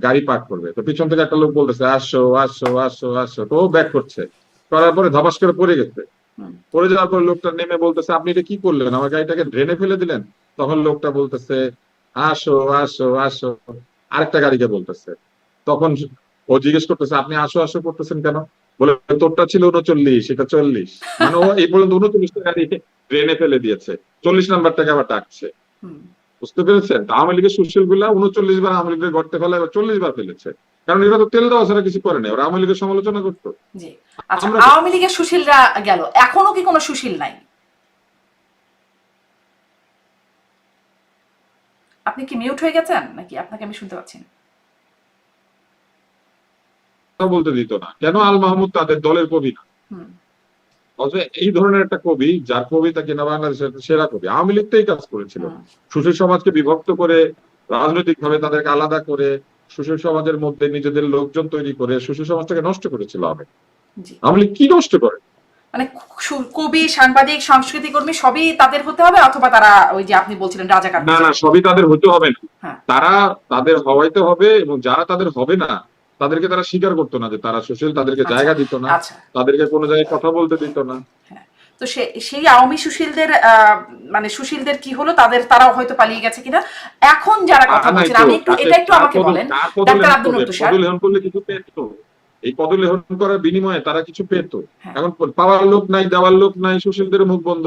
গাড়ি পার্ক করবে, তো পিছন থেকে একটা লোক বলতেছে আসো আসো আসো আসো, তো ও ব্যাক করছে, করার পরে ধপাস করে পড়ে গেছে। পড়ে যাওয়ার পর লোকটা নেমে বলতেছে আপনি এটা কি করলেন, আমার গাড়িটাকে ড্রেনে ফেলে দিলেন। তখন লোকটা বলতেছে আসো আসো আসো, আরেকটা গাড়িকে বলতেছে। তখন ও জিজ্ঞেস করতেছে আপনি আসো আসো করতেছেন কেন? বলে তোরটা ছিল 39, এটা 40। মানে ও এই পর্যন্ত 39টা গাড়ি ট্রেনে ফেলে দিয়েছে, 40 নাম্বারটাকে আবার ডাকছে। হুম। বুঝতে পেরেছেন? তো আওয়ামী লীগের সুশীল গুলা 39 বার আওয়ামী লীগের গর্তে ফেলা, এবার 40 বার ফেলেছে। কারণ এরা তো তেল দেওয়া ছাড়া কিছু করে নাই, ওরা আওয়ামী লীগের সমালোচনা করতো। জি। আচ্ছা, আমরা আওয়ামী লীগের সুশীলরা গেল, এখনো কি কোনো সুশীল নাই? আপনি কি মিউট হয়ে গেছেন নাকি আপনাকে আমি শুনতে পাচ্ছি না? কথা বলতে দিত না কেন? আল মাহমুদ তাদের দলের কবি না? হুম। অথচ এই ধরনের একটা কবি, যার কবিতা কিনা বাংলাদেশের সেরা কবি, আওয়ামী লীগ তো এই কাজ করেছিল। হুম। সুশীল সমাজকে বিভক্ত করে, রাজনৈতিক ভাবে তাদেরকে আলাদা করে, সুশীল সমাজের মধ্যে নিজেদের লোকজন তৈরি করে সুশীল সমাজটাকে নষ্ট করেছিল জি। আওয়ামী লীগ কি নষ্ট করে? মানে কবি, সাংবাদিক, সংস্কৃতি কর্মী সবই তাদের হতে হবে, অথবা তারা ওই যে আপনি বলছিলেন রাজাকার না হয়ে না, যাবে? সবই তাদের হতে হবে না। হ্যাঁ। তারা তাদের হওয়াইতে হবে, এবং যারা তাদের হবে না তাদেরকে তারা স্বীকার করতো না যে তারা সুশীল, তাদেরকে আচ্ছা। জায়গা দিত না, আচ্ছা। তাদেরকে কোনো জায়গায় কথা বলতে দিত না। হ্যাঁ। তো সেই আওয়ামী সুশীলদের মানে সুশীলদের কি হলো, তারাও হয়তো পালিয়ে গেছে কিনা? এখন যারা কথা নাই বলছেন, তো, আমি একটু তাকে এটা একটু কার আমাকে বলেন, কার ডাক্তার পদলেহন আব্দুল করবে? নূর তুষার। পদলেহন করলে কিছু পেত? এই পদলেহন করার বিনিময়ে তারা কিছু পেত? হ্যাঁ। এখন পাওয়ার লোক নাই, দেওয়ার লোক নাই, সুশীলদের মুখ বন্ধ।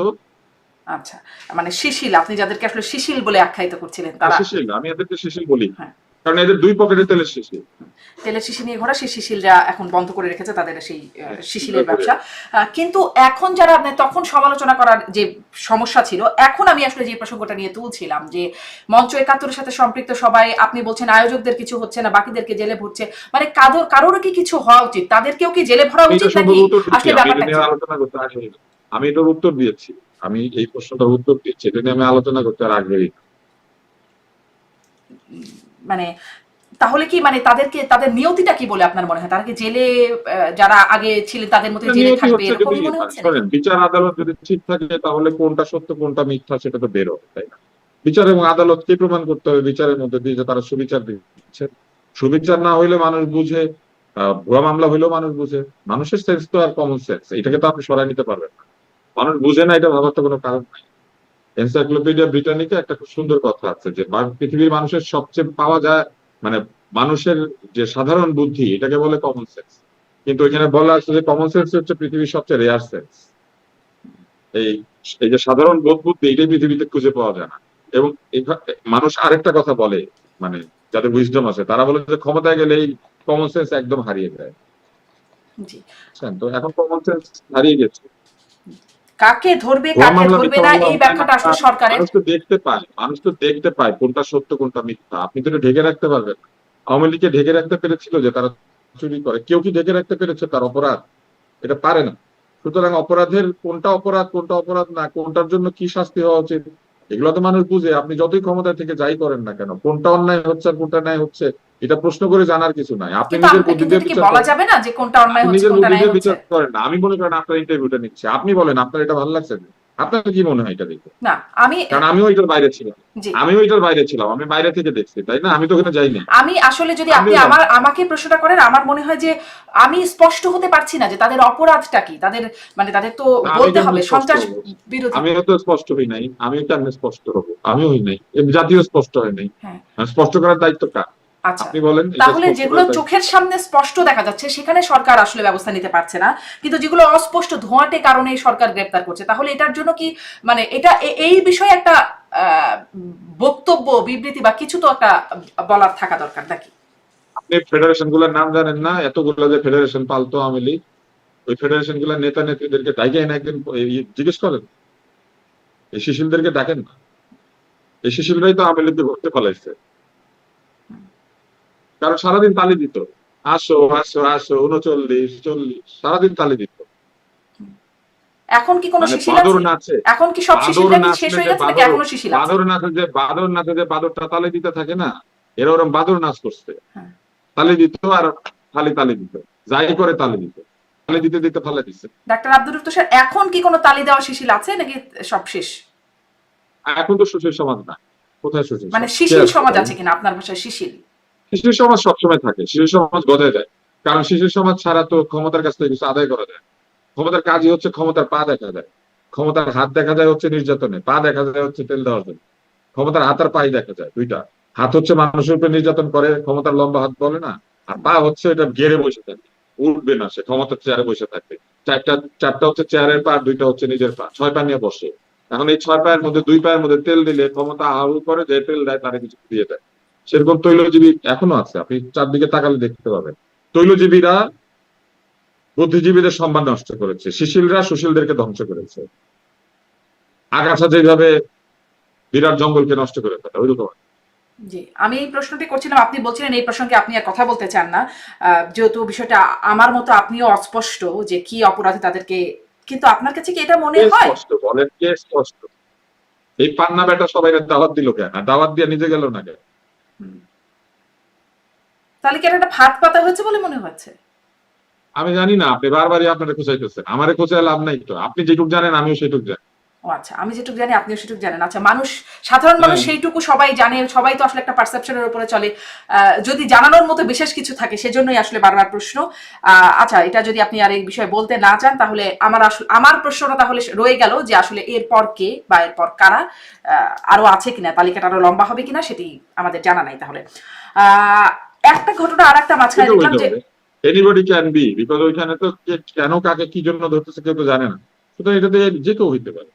আচ্ছা, মানে শিশিল, আপনি যাদেরকে আসলে শিশিল বলে আখ্যায়িত করছিলেন তারা। সুশীল, আমি এদেরকে সুশীল বলি, হ্যাঁ। কারণ এদের দুই পকেটে তেলের শিশি। তেলের শিশি নিয়ে ঘোরা সেই শিশিলরা এখন বন্ধ করে রেখেছে তাদের সেই শিশিলের করে। ব্যবসা। কিন্তু এখন যারা তখন সমালোচনা করার যে সমস্যা ছিল, এখন আমি আসলে যে প্রসঙ্গটা নিয়ে তুলছিলাম যে মঞ্চ ৭১-এর সাথে সম্পৃক্ত সবাই, আপনি বলছেন আয়োজকদের কিছু হচ্ছে না, বাকিদেরকে জেলে ভরছে, মানে কারোরও কি কিছু হওয়া উচিত? তাদেরকেও কি জেলে ভরা আমি এটা উচিত, নাকি সম্ভবত উত্তর দিচ্ছি, আসলে আমি এটা ব্যাপারটা কি? নিয়ে আলোচনা করতে আগ্রহী না। আমি এটার উত্তর দিয়েছি, আমি এই প্রশ্নটার উত্তর দিচ্ছি, এটা নিয়ে আমি আলোচনা করতে আর আগ্রহী না। মানে তাহলে কি, মানে তাদের নিয়তিটা কি বলে আপনার মনে হয়? তারা কি জেলে, যারা আগে ছিলেন তাদের মধ্যে এটা জেলে নিয়তি থাকবে হচ্ছে, যদি এরকমই মনে হচ্ছে নাকি? শোনেন, বিচার আদালত যদি ঠিক থাকে তাহলে কোনটা সত্য কোনটা মিথ্যা সেটা তো বের হবে, তাই না? বিচার এবং আদালতকে প্রমাণ করতে হবে বিচারের মধ্যে দিয়ে যে তারা সুবিচার দিচ্ছে। সুবিচার না হইলে মানুষ বুঝে, ভুয়া মামলা হইলেও মানুষ বুঝে। মানুষের সেন্স তো আর কমন সেন্স, এটাকে তো আপনি সরাই নিতে পারবেন না। মানুষ বুঝে না এটা ভাবার তো কোনো কারণ নাই। এনসাইক্লোপিডিয়া ব্রিটানিকা একটা খুব সুন্দর কথা আছে যে পৃথিবীর মানুষের সবচেয়ে পাওয়া যায়, মানে মানুষের যে সাধারণ বুদ্ধি, এটাকে বলে কমন সেন্স। কিন্তু এখানে বলা আছে যে কমন সেন্স হচ্ছে পৃথিবীর সবচেয়ে রেয়ার সেন্স। এই এই যে সাধারণ বোধ বুদ্ধি, এটাই পৃথিবীতে খুঁজে পাওয়া যায় না। এবং মানুষ আরেকটা কথা বলে, মানে যাদের উইজডম আছে তারা বলে যে ক্ষমতায় গেলে এই কমন সেন্স একদম হারিয়ে যায়। জি। বুঝছেন? তো এখন কমন সেন্স হারিয়ে গেছে। কাকে ধরবে ভুয়া কাকে মামলা, ধরবে মিথ্যা না, মামলা এই হয় না। ব্যাখ্যাটা আসলে সরকারের। মানুষ তো দেখতে পায় কোনটা সত্য কোনটা মিথ্যা। আপনি তো এটা ঢেকে রাখতে পারবেন না। আওয়ামী লীগকে ঢেকে রাখতে পেরেছিল যে তারা চুরি করে? কেউ কি ঢেকে রাখতে পেরেছে তার অপরাধ? এটা পারে না। সুতরাং অপরাধের কোনটা অপরাধ কোনটা অপরাধ না, কোনটার জন্য কি শাস্তি হওয়া উচিত, এগুলো তো মানুষ বুঝে। আপনি যতই ক্ষমতায় থেকে যাই করেন না কেন, কোনটা অন্যায় হচ্ছে আর কোনটা ন্যায় হচ্ছে এটা প্রশ্ন করে জানার কিছু নাই। আপনি কিন্তু নিজের বুদ্ধি কিন্তু দিয়ে এটা কি বিচার বলা করেন। যাবে না যে কোনটা অন্যায় আপনি হচ্ছে নিজের কোনটা বুদ্ধি ন্যায় দিয়ে হচ্ছে? বিচার করেন না। আমি মনে করেন আপনার ইন্টারভিউটা নিচ্ছে, আপনি বলেন আপনার এটা ভালো লাগছে না? আপনার কি মনে হয় এটা দেখে? না, আমি কারণ আমিও এটার বাইরে ছিলাম। জি, আমি বাইরে থেকে দেখছি, তাই না? আমি তো ওখানে যাইনি। আমি আসলে যদি আপনি আমিও জানি। আমাকে প্রশ্নটা করেন, আমার মনে হয় যে আমি স্পষ্ট হতে পারছি না যে তাদের অপরাধটা কি, তাদের মানে তাদের তো তা আমি বলতে কেমন হবে স্পষ্ট সন্ত্রাস হবো? বিরোধী। আমিও তো স্পষ্ট হই নাই, আমিও কেমন স্পষ্ট হবো? আমিও হই নাই, এ জাতীয় স্পষ্ট হয় নাই। হ্যাঁ। স্পষ্ট করার দায়িত্ব কার? আচ্ছা, আপনি বলেন, এটা তাহলে স্পষ্ট যেগুলো করার দায়িত্ব। চোখের সামনে স্পষ্ট দেখা যাচ্ছে সেখানে সরকার আসলে ব্যবস্থা নিতে পারছে না, কিন্তু যেগুলো অস্পষ্ট ধোঁয়াটে কারণে সরকার গ্রেপ্তার করছে, তাহলে এটার জন্য কি, মানে এটা এই বিষয়ে একটা বক্তব্য, বিবৃতি বা কিছু তো একটা বলার থাকা দরকার নাকি? আপনি ফেডারেশন গুলোর নাম জানেন না? এতগুলো যে ফেডারেশন পালতো আওয়ামী লীগ, ওই ফেডারেশন গুলোর নেতা নেত্রীদেরকে ডাইকে এনে একদিন জিজ্ঞেস করেন। এই শিশিলদেরকে ডাকেন না। এই শিশিলরাই তো আওয়ামী লীগকে ভর্তি ফলাইছে। কারণ সারাদিন তালি দিত, আসো আসো আসো, 39 40, সারাদিন তালি দিত। এখন কি কোনো মানে শিশিল বাদর আছে? নাচে, এখন কি সব বাদর শিশিলরা কি শেষ নাচলে হয়ে যে গেছে নাকি বাদর, এখনো শিশিল আছে? বাদর নাচে যে বাদরটা তালি দিতে থাকে না, এরা ওরকম বাদর নাচ করছে। হ্যাঁ। তালি দিত আর খালি তালি দিত, যাই করে তালি দিত, তালি দিতে দিতে ফালে দিচ্ছে। ডাক্তার আব্দুল স্যার, এখন কি কোনো তালি দেওয়া শিশিল আছে নাকি সব শেষ? এখন তো সুশীল সমাজ না। কোথায় সুশীল মানে সমাজ? কে শিশিল আছে সমাজ বলেন? আছে কিনা আপনার ভাষায় শিশিল? শিশির সমাজ সবসময় থাকে, শিশির সমাজ গজায় যায়। কারণ শিশির সমাজ ছাড়া তো ক্ষমতার কাছ থেকে কিছু আদায় করা যায়। ক্ষমতার কাজই হচ্ছে ক্ষমতার পা দেখা যায়, ক্ষমতার হাত দেখা যায় হচ্ছে নির্যাতনে, পা দেখা যায় হচ্ছে তেল দেওয়ার জন্য। ক্ষমতার হাত আর পাই দেখা যায় দুইটা। হাত হচ্ছে মানুষের উপর নির্যাতন করে, ক্ষমতার লম্বা হাত বলে না, আর পা হচ্ছে এটা গেড়ে বসে থাকে, উঠবে না, সে ক্ষমতার চেয়ারে বসে থাকবে। চারটা হচ্ছে চেয়ারের পা, দুইটা হচ্ছে নিজের পা, 6 পা নিয়ে বসে। এখন এই 6 পায়ের মধ্যে 2 পায়ের মধ্যে তেল দিলে ক্ষমতা আহু করে, যে তেল দেয় তারা কিছু দিয়ে দেয়। সেরকম তৈলজীবী এখনো আছে, আপনি চারদিকে তাকালে দেখতে পাবেন। তৈলজীবীরা বুদ্ধিজীবীদের সম্মান নষ্ট করেছে, সুশীলরা সুশীলদেরকে ধ্বংস করেছে। আগাছা যেভাবে বিরাট জঙ্গলকে নষ্ট করে ফেলে, ওইরকম। জি, আমি এই প্রশ্নটি করছিলাম, আপনি বলছিলেন এই প্রসঙ্গে আপনি আর কথা বলতে চান না, যেহেতু বিষয়টা আমার মতো আপনিও অস্পষ্ট যে কি অপরাধে তাদেরকে, কিন্তু আপনার কাছে কি এটা মনে হয়? স্পষ্ট বলেন, কে স্পষ্ট? এই পান্না বেটা সবাই দাওয়াত দিল কেন, আর দাওয়াত দিয়ে নিজে গেল না কেন? হুম। তাহলে কি এটা একটা ফাঁদ পাতা হয়েছে বলে মনে হচ্ছে? আমি জানি না, আপনি বারবারই আপনারা খোঁচাইতেছেন, আমারে খোঁচায় লাভ নাই তো। আপনি যেটুক জানেন আমিও সেটুক জানি। ও আচ্ছা, আমি যেটুকু জানি আপনিও সেটুকু জানেন। আচ্ছা, মানুষ, সাধারণ মানুষ হ্যাঁ, সেইটুকু সবাই জানে, সবাই তো আসলে একটা পারসেপশনের উপরে চলে। যদি জানানোর মতো বিশেষ কিছু থাকে সেজন্যই আসলে বারবার প্রশ্ন। আচ্ছা, এটা যদি আপনি আর এই বিষয়ে বলতে না চান তাহলে আমার প্রশ্নটা তাহলে রয়ে গেল যে আসলে এরপর কে বা এরপর কারা আরো আছে কিনা, তালিকাটা আরো লম্বা হবে কিনা সেটি আমাদের জানা নাই। তাহলে একটা ঘটনা আর একটা মাঝখানে দেখলাম যে এনিবডি ক্যান বি, বিকজ ওইখানে তো কেন কাকে কি জন্য ধরতেছে কেউ তো জানে না। সুতরাং এটাতে যে কেউ হইতে পারে,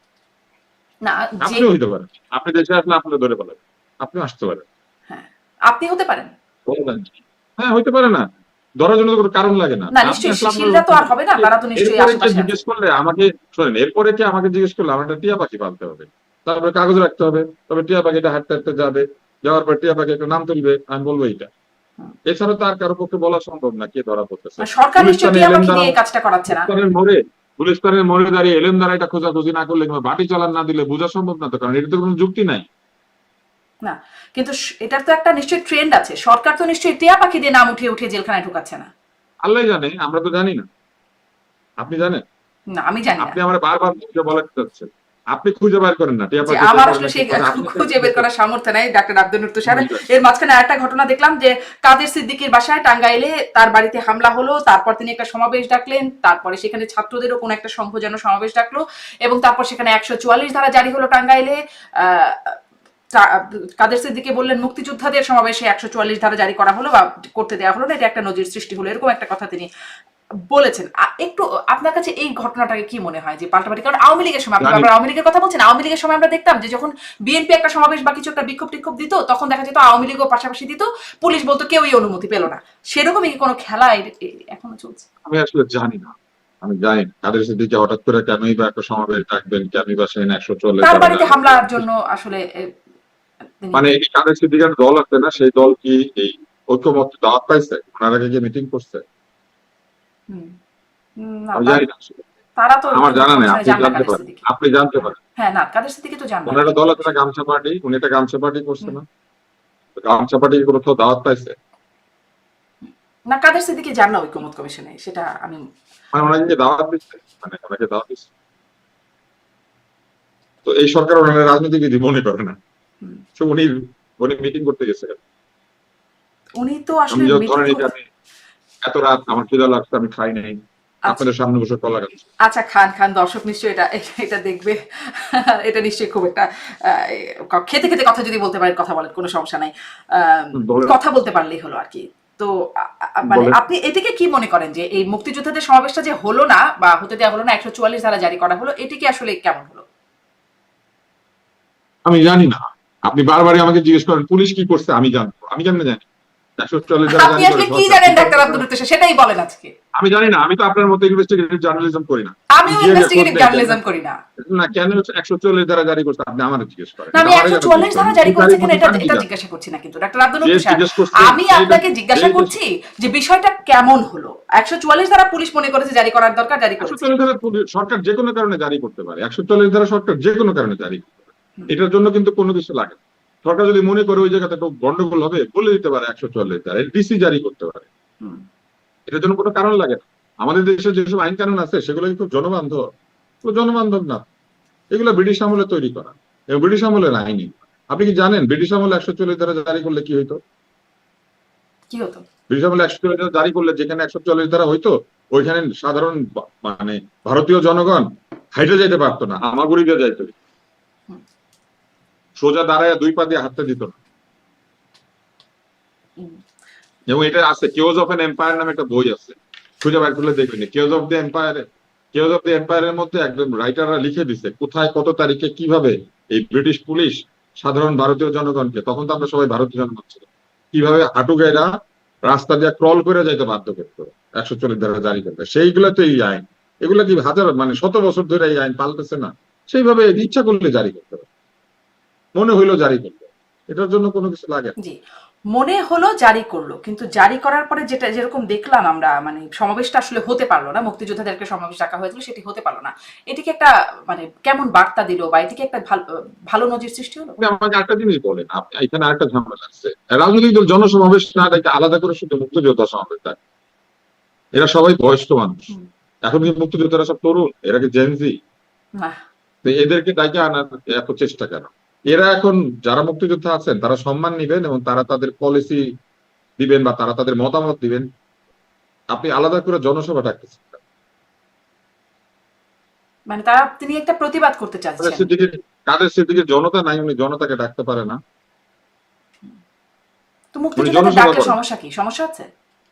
না, যে আপনিও হইতে পারেন। আপনি দেশে আসলে আপনার ধরে বলেন, আপনিও আসতে পারেন। হ্যাঁ, আপনি হতে পারেন। বলবেন, হ্যাঁ হইতে পারে না, ধরার জন্য তো কোনো কারণ লাগে না। না, আপনি নিশ্চয়ই আসলে আপনার শিশিররা তো আর হবে না, তারা তো নিশ্চয়ই এরপরে কে আশেপাশে আছে। জিজ্ঞেস করলে আমাকে, শোনেন, এরপরে কে আমাকে জিজ্ঞেস করলে আমার একটা টিয়া পাখি পালতে হবে, তারপরে কাগজ রাখতে হবে, তবে টিয়া পাখিটা হাঁটতে হাঁটতে যাবে, যাওয়ার পর টিয়া পাখি একটা নাম তুলবে, আমি বলবো এইটা। এছাড়া তো আর কারো পক্ষে বলা সম্ভব না কে ধরা পড়তেছে। সরকার নিশ্চয়ই গুলিস্তানে টিয়া এলেন পাখি দ্বারা, দিয়ে এই কাজটা করাচ্ছে না। গুলিস্তানের মোড়ে দাঁড়িয়ে এলেন দ্বারা এটা খোঁজাখুঁজি না করলে কিংবা বাটি চালান না দিলে বোঝা সম্ভব না তো, কারণ এটা তো কোনো যুক্তি নাই। না, কিন্তু এটার তো একটা নিশ্চয়ই ট্রেন্ড আছে। সরকার তো নিশ্চয়ই টিয়া পাখি দিয়ে নাম উঠিয়ে উঠিয়ে জেলখানায় ঢুকাচ্ছে না। আল্লাহ জানে, আমরা তো জানি না। আপনি জানেন? না, আমি জানি না। আপনি আমার বারবার বলাতে চাচ্ছেন, আপনি খুঁজে বের করেন না টিয়া যে পাখি আমার করে আসলে নাকি, সেই কারণ আপনি খুঁজে বের করার সামর্থ্য নাই ডাক্তার আব্দুল তুষার। এর মাঝখানে আরেকটা ঘটনা দেখলাম যে কাদের সিদ্দিকীর বাসায় টাঙ্গাইলে তার বাড়িতে হামলা হলো, তারপর তিনি একটা সমাবেশ ডাকলেন, তারপরে সেখানে ছাত্রদেরও কোন একটা সংঘ যেন সমাবেশ ডাকলো, এবং তারপর সেখানে 144 ধারা জারি হলো টাঙ্গাইলে। কাদের সিদ্দিকী বললেন মুক্তিযোদ্ধাদের সমাবেশে 144 ধারা জারি করা হলো বা করতে দেওয়া হলো না, এটা একটা নজির সৃষ্টি হলো, এরকম একটা কথা তিনি বলেছেন। একটু আপনার কাছে এই ঘটনাটাকে কি মনে হয় যে পাল্টাপাল্টি, কারণ আওয়ামী লীগের সময়, আপনি বারবার আওয়ামী লীগের কথা বলছেন, আওয়ামী লীগের সময় আমরা দেখতাম যে যখন বিএনপি একটা সমাবেশ বা কিছু একটা বিক্ষোভ টিক্ষোভ দিত তখন দেখা যেত আওয়ামী লীগও পাশাপাশি দিত, পুলিশ বলতো কেউই অনুমতি পেল না। সেরকমই কি কোনো খেলা এখনো চলছে? আমি আসলে জানি না, আমি জানি না কাদের সিদ্দিকী হঠাৎ করে কেনই বা একটা সমাবেশ ডাকবেন, কেনই বা সেই 144 তার বাড়িতে হামলার জন্য আসলে মানে এই কাদের সিদ্দিকার দল আছে না, সেই দল কি এই ঐক্যমত দাওয়াত পাইছে, ওনার আগে গিয়ে মিটিং করছে? আমি জানি না, তারা তো আমার জানা নেই, আপনি জান না জানতে কাদের পারেন, সিদ্দিকী। আপনি জানতে পারেন। হ্যাঁ, না, কাদের সিদ্দিকী তো জান না। ওনার একটা দল আছে না, গামছা পার্টি, উনি একটা গামছা পার্টি করছে না, গামছা পার্টি কোনো তো দাওয়াত পাইছে? না, কাদের সিদ্দিকী জান না ঐক্যমত কমিশনে, সেটা আমি মানে ওনাকে দাওয়াত দিচ্ছে, মানে ওনাকে দাওয়াত দিচ্ছে। তো এই সরকার ওনার রাজনীতিবিদ মনে করে না, উনি উনি মিটিং করতে গেছে। উনি তো আমি আসলে যখন ধরেন এটা, আমি এত রাত আমার খিদা লাগছে, আমি খাই নাই, আপনাদের সামনে বসে কলা খাচ্ছি। আচ্ছা, খান খান, দর্শক নিশ্চয়ই এটা দেখবে। এটা নিশ্চয়ই খুব একটা খেতে খেতে কথা যদি বলতে পারেন কথা বলেন, কোনো সমস্যা নাই। কথা বলতে পারলেই হলো আর কি। তো মানে আপনি এটাকে কি মনে করেন যে এই মুক্তিযোদ্ধাদের সমাবেশটা যে হলো না বা হতে দেওয়া হলো না, 144 ধারা জারি করা হলো, এটিকে আসলে কেমন হলো? আমি জানি না, আপনি বারবারই আমাকে জিজ্ঞেস করেন পুলিশ কি করছে, আমি জানবো, আমি কেমনে জানি? 144 ধারা আপনি জারি আসলে করে কি জানেন ডাক্তার আব্দুল তুষার, সেটাই বলেন আজকে। আমি জানি না, আমি তো আপনার মতো ইনভেস্টিগেটিভ জার্নালিজম করি না। আমিও ইনভেস্টিগেটিভ জার্নালিজম করি না। না, কেন 144 ধারা জারি করছে আপনি আমারে জিজ্ঞেস করেন? আমি 144 ধারা জারি করেছে কিনা এটা জিজ্ঞাসা করছি না কিন্তু ডাক্তার আব্দুল তুষার, আমি আপনাকে জিজ্ঞাসা করছি যে বিষয়টা কেমন হলো। 144 ধারা পুলিশ মনে করেছে জারি করার দরকার, জারি করেছে। 144 ধারা সরকার যে কোনো কারণে জারি করতে পারে, 144 ধারা সরকার যে কোনো কারণে জারি করতে পারে, এটার জন্য কিন্তু কোনো কিছু লাগে না। সরকার যদি মনে করে ওই জায়গাতে একটু গন্ডগোল হবে, বলে দিতে পারে 144 ধারা, ডিসি জারি করতে পারে, এটার জন্য কোনো কারণ লাগে না। আমাদের দেশে যেসব আইন কানুন আছে সেগুলো খুব জনবান্ধব, জনবান্ধব না, এগুলো ব্রিটিশ আমলে তৈরি করা এবং ব্রিটিশ আমলের আইনি। আপনি কি জানেন ব্রিটিশ আমলে 144 ধারা জারি করলে কি হইতো? কি হতো? ব্রিটিশ আমলে 144 ধারা জারি করলে যেখানে 144 ধারা হইতো, ওইখানে সাধারণ মানে ভারতীয় জনগণ হাইটে যাইতে পারতো না, আমাগুড়ি দিয়ে যাইতো। সোজা দাঁড়ায় 2 পা দিয়ে হাঁটতে দিত না। এবং এটা আছে, কেওস অফ এন এম্পায়ার নামে একটা বই আছে, খুঁজে বের করলে দেখবেন। কেওস অফ দ্য এম্পায়ারের মধ্যে একদম রাইটাররা লিখে দিছে কোথায় কত তারিখে কিভাবে এই ব্রিটিশ পুলিশ সাধারণ ভারতীয় জনগণকে, তখন তো আমরা সবাই ভারতীয় জনগণ ছিল, কিভাবে হাঁটু গায়েরা রাস্তা দিয়ে ক্রল করে যাইতে বাধ্য করতো 140 ধারা জারি করতে। সেইগুলো তো এই আইন, এগুলো কি হাজার মানে শত বছর ধরে এই আইন পাল্টেছে না, সেইভাবে ইচ্ছা করলে জারি করতে হবে, মনে হইলো জারি করতে, এটার জন্য কোনো কিছু লাগে না। জি, মনে হলো জারি করলো, কিন্তু জারি করার পরে যেটা যেরকম দেখলাম আমরা, মানে সমাবেশটা আসলে হতে পারলো না, মুক্তিযোদ্ধাদেরকে সমাবেশ ডাকা হয়েছিল সেটি হতে পারলো না। এটিকে একটা মানে কেমন বার্তা দিল, বা এটিকে একটা ভালো নজির সৃষ্টি হলো? আপনি আমাকে একটা জিনিস বলেন, আপনি এখানে আরেকটা ঝামেলা আছে, রাজনৈতিক দল জনসমাবেশ না ডেকে আলাদা করে শুধু মুক্তিযোদ্ধা সমাবেশ ডাকে। এরা সবাই বয়স্ক মানুষ, এখন কি মুক্তিযোদ্ধারা সব তরুণ? এরা কি জেনজি? না, তো এদেরকে ডাকে আনার এত চেষ্টা কেন? এরা এখন যারা মুক্তিযোদ্ধা আছেন তারা সম্মান নিবেন এবং তারা তাদের পলিসি দিবেন বা তারা তাদের মতামত দিবেন, আপনি আলাদা করে জনসভা ডাকতেছেন কেন? মানে তিনি একটা প্রতিবাদ করতে চাচ্ছেন। কাদের সেদিকে জনতা নাই, উনি জনতাকে ডাকতে পারে না? তো মুক্তিযোদ্ধাদের ডাকলে সমস্যা কি? সমস্যা আছে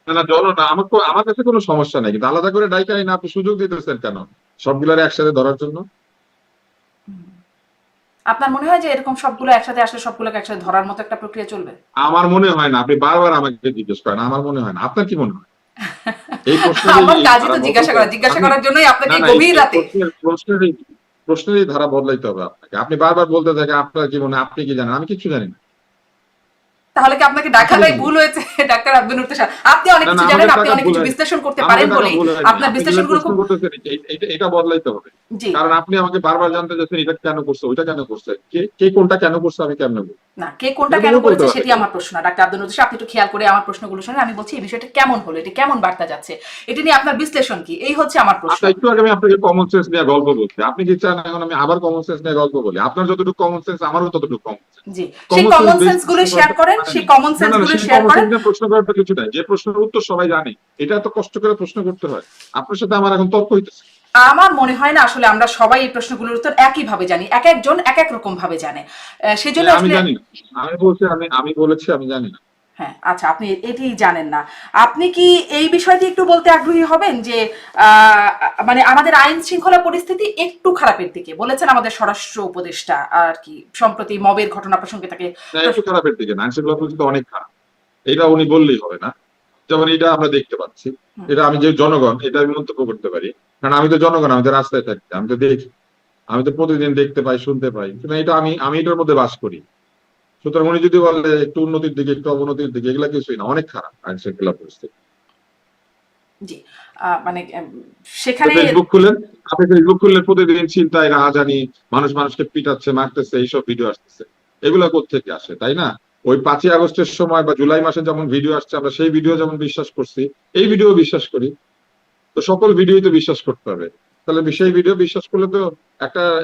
না জনতা আমার কাছে কোনো সমস্যা নাই, কিন্তু আলাদা করে ডাইকা না আপনি সুযোগ দিতেছেন কেন সবগুলারে একসাথে ধরার জন্য? আপনার মনে হয় যে এরকম সবগুলো একসাথে আসলে সবগুলোকে একসাথে ধরার মতো একটা প্রক্রিয়া চলবে? আমার মনে হয় না। আপনি বারবার আমাকে জিজ্ঞেস করেন, আমার মনে হয় না। আপনার কি মনে হয়? এই আমার কাজই তো জিজ্ঞাসা করার জন্যই আপনাকে গভীর রাতে প্রশ্নেরই ধারা বদলাইতে হবে আপনাকে। আপনি বারবার বলতে থাকেন আপনার কি মনে হয়, আপনি কি জানেন, আমি কিছু জানি না। তাহলে কি আপনাকে ডাকাটাই ভুল হয়েছে ডাক্তার আব্দুল নূর তেশার? আপনি অনেক কিছু জানেন, আপনি অনেক কিছু বিশ্লেষণ করতে পারেন বলেই আপনার বিশ্লেষণগুলো খুব এটা বদলাইতে হবে। কারণ আপনি আমাকে বারবার জানতে চাচ্ছেন এটা কেন করছে, ওইটা কেন করছে, কে কোনটা কেন করছে, আমি কেন বলবো না, কে কোনটা কেন করেছে সেটি আমার প্রশ্ন না ডাক্তার আব্দুল নূর তেশার। আপনি একটু খেয়াল করে আমার প্রশ্নগুলো শুনেন। আমি বলছি এই বিষয়টা কেমন হলো, এটা কেমন বার্তা যাচ্ছে, এটা নিয়ে আপনার বিশ্লেষণ কি, এই হচ্ছে আমার প্রশ্ন। একটু আগে আমি আপনাকে কমন সেন্স নিয়ে গল্প বলছি, আপনি কি চান এখন আমি আবার কমন সেন্স নিয়ে গল্প বলি? আপনার যতটুকু কমন সেন্স আমারও ততটুকু কমন সেন্স। জি, সেই কমন সেন্স গুলো শেয়ার করেন, সেই কমন সেন্স গুলো শেয়ার করেন। প্রশ্ন করার তো কিছু নাই, যে প্রশ্নের উত্তর সবাই জানে, এটা এত কষ্ট করে প্রশ্ন করতে হয়? আপনার সাথে আমার এখন তর্ক হইতেছে। আমার মনে হয় না আসলে আমরা সবাই এই প্রশ্নগুলোর উত্তর একই ভাবে জানি, এক একজন এক এক রকম ভাবে জানে, সেজন্য আমি জানি না। আমি বলেছি আমি জানি না। হ্যাঁ, আচ্ছা, আপনি এটি জানেন না। আপনি কি এই বিষয়টি একটু বলতে আগ্রহী হবেন যে মানে আমাদের আইন শৃঙ্খলা পরিস্থিতি একটু খারাপের দিকে বলেছেন আমাদের স্বরাষ্ট্র উপদেষ্টা আর কি সম্প্রতি মবের ঘটনা প্রসঙ্গে তাকে। একটু খারাপের দিকে না, আইন শৃঙ্খলা পরিস্থিতি অনেক খারাপ, এটা উনি বললেই হবে না। যেমন এটা আমরা দেখতে পাচ্ছি, এটা আমি যে জনগণ এটা আমি মন্তব্য করতে পারি, কারণ আমি তো জনগণ, আমি তো রাস্তায় থাকি, আমি তো দেখি, আমি তো প্রতিদিন দেখতে পাই শুনতে পাই, কিন্তু এটা আমি এটার মধ্যে বাস করি। সুতরাং উনি যদি বলে একটু উন্নতির দিকে একটু অবনতির দিকে, এগুলা কিছুই না, অনেক খারাপ আইন শৃঙ্খলা পরিস্থিতি। জি, মানে সেখানে ফেসবুক খুলেন, আপনি ফেসবুক খুললে প্রতিদিন চিন্তায় রাহাজানি, মানুষকে পিটাচ্ছে মারতেছে, এইসব ভিডিও আসতেছে। এগুলা কোত্থেকে আসে, তাই না? ওই 5ই আগস্টের সময় বা জুলাই মাসে যেমন ভিডিও আসছে, আমরা সেই ভিডিও যেমন বিশ্বাস করছি, এই ভিডিও বিশ্বাস করি। তো সকল ভিডিওই তো বিশ্বাস করতে হবে। তাহলে সেই ভিডিও বিশ্বাস করলে তো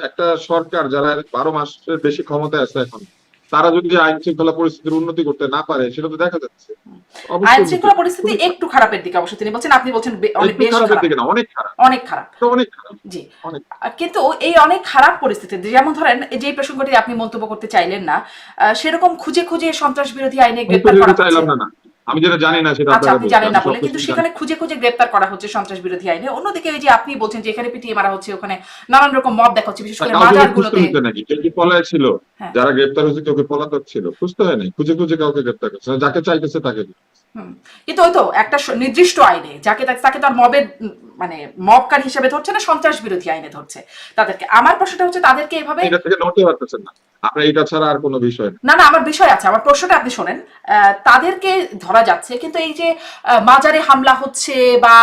একটা সরকার যারা 12 মাসের বেশি ক্ষমতায় আছে এখন, তারা যদি আইন শৃঙ্খলা পরিস্থিতির উন্নতি করতে না পারে, সেটা তো দেখা যাচ্ছে। আইন শৃঙ্খলা পরিস্থিতি একটু খারাপের দিকে অবশ্য তিনি বলছেন, আপনি বলছেন বেশ খারাপ, অনেক খারাপ, অনেক খারাপ, অনেক খারাপ। জি, কিন্তু এই অনেক খারাপ পরিস্থিতি, যেমন ধরেন যে প্রসঙ্গটি আপনি মন্তব্য করতে চাইলেন না, সেরকম খুঁজে খুঁজে সন্ত্রাস বিরোধী আইনে গ্রেফতার করা হচ্ছে। আমি যেটা জানি না সেটা আচ্ছা, আপনি জানেন না বলে, কিন্তু সেখানে খুঁজে খুঁজে গ্রেফতার করা হচ্ছে সন্ত্রাস বিরোধী আইনে। অন্যদিকে এই যে আপনি বলছেন যে এখানে পিটিয়ে মারা হচ্ছে, ওখানে নানান রকম মব দেখা হচ্ছে, বিশেষ করে বাজারগুলোতে। নাকি কেউ কি পলায় ছিল? যারা গ্রেফতার হয়েছে কেউ কি পলাতক ছিল? খুঁজতে হয় নাই, খুঁজে খুঁজে কাউকে গ্রেফতার করছে, যাকে চাইতেছে তাকে। কিন্তু ওই তো একটা নির্দিষ্ট আইনে যাকে তাকে তো আর মবের মানে মবকারী হিসেবে ধরছে না, সন্ত্রাস বিরোধী আইনে ধরছে তাদেরকে। আমার প্রশ্নটা হচ্ছে তাদেরকে এভাবে এটা থেকে নড়তে পারতেছেন না আপনার, এটা ছাড়া আর কোনো বিষয় না। না, আমার বিষয় আছে, আমার প্রশ্নটা আপনি শোনেন। তাদেরকে ধরা যাচ্ছে, কিন্তু এই যে মাজারে হামলা হচ্ছে বা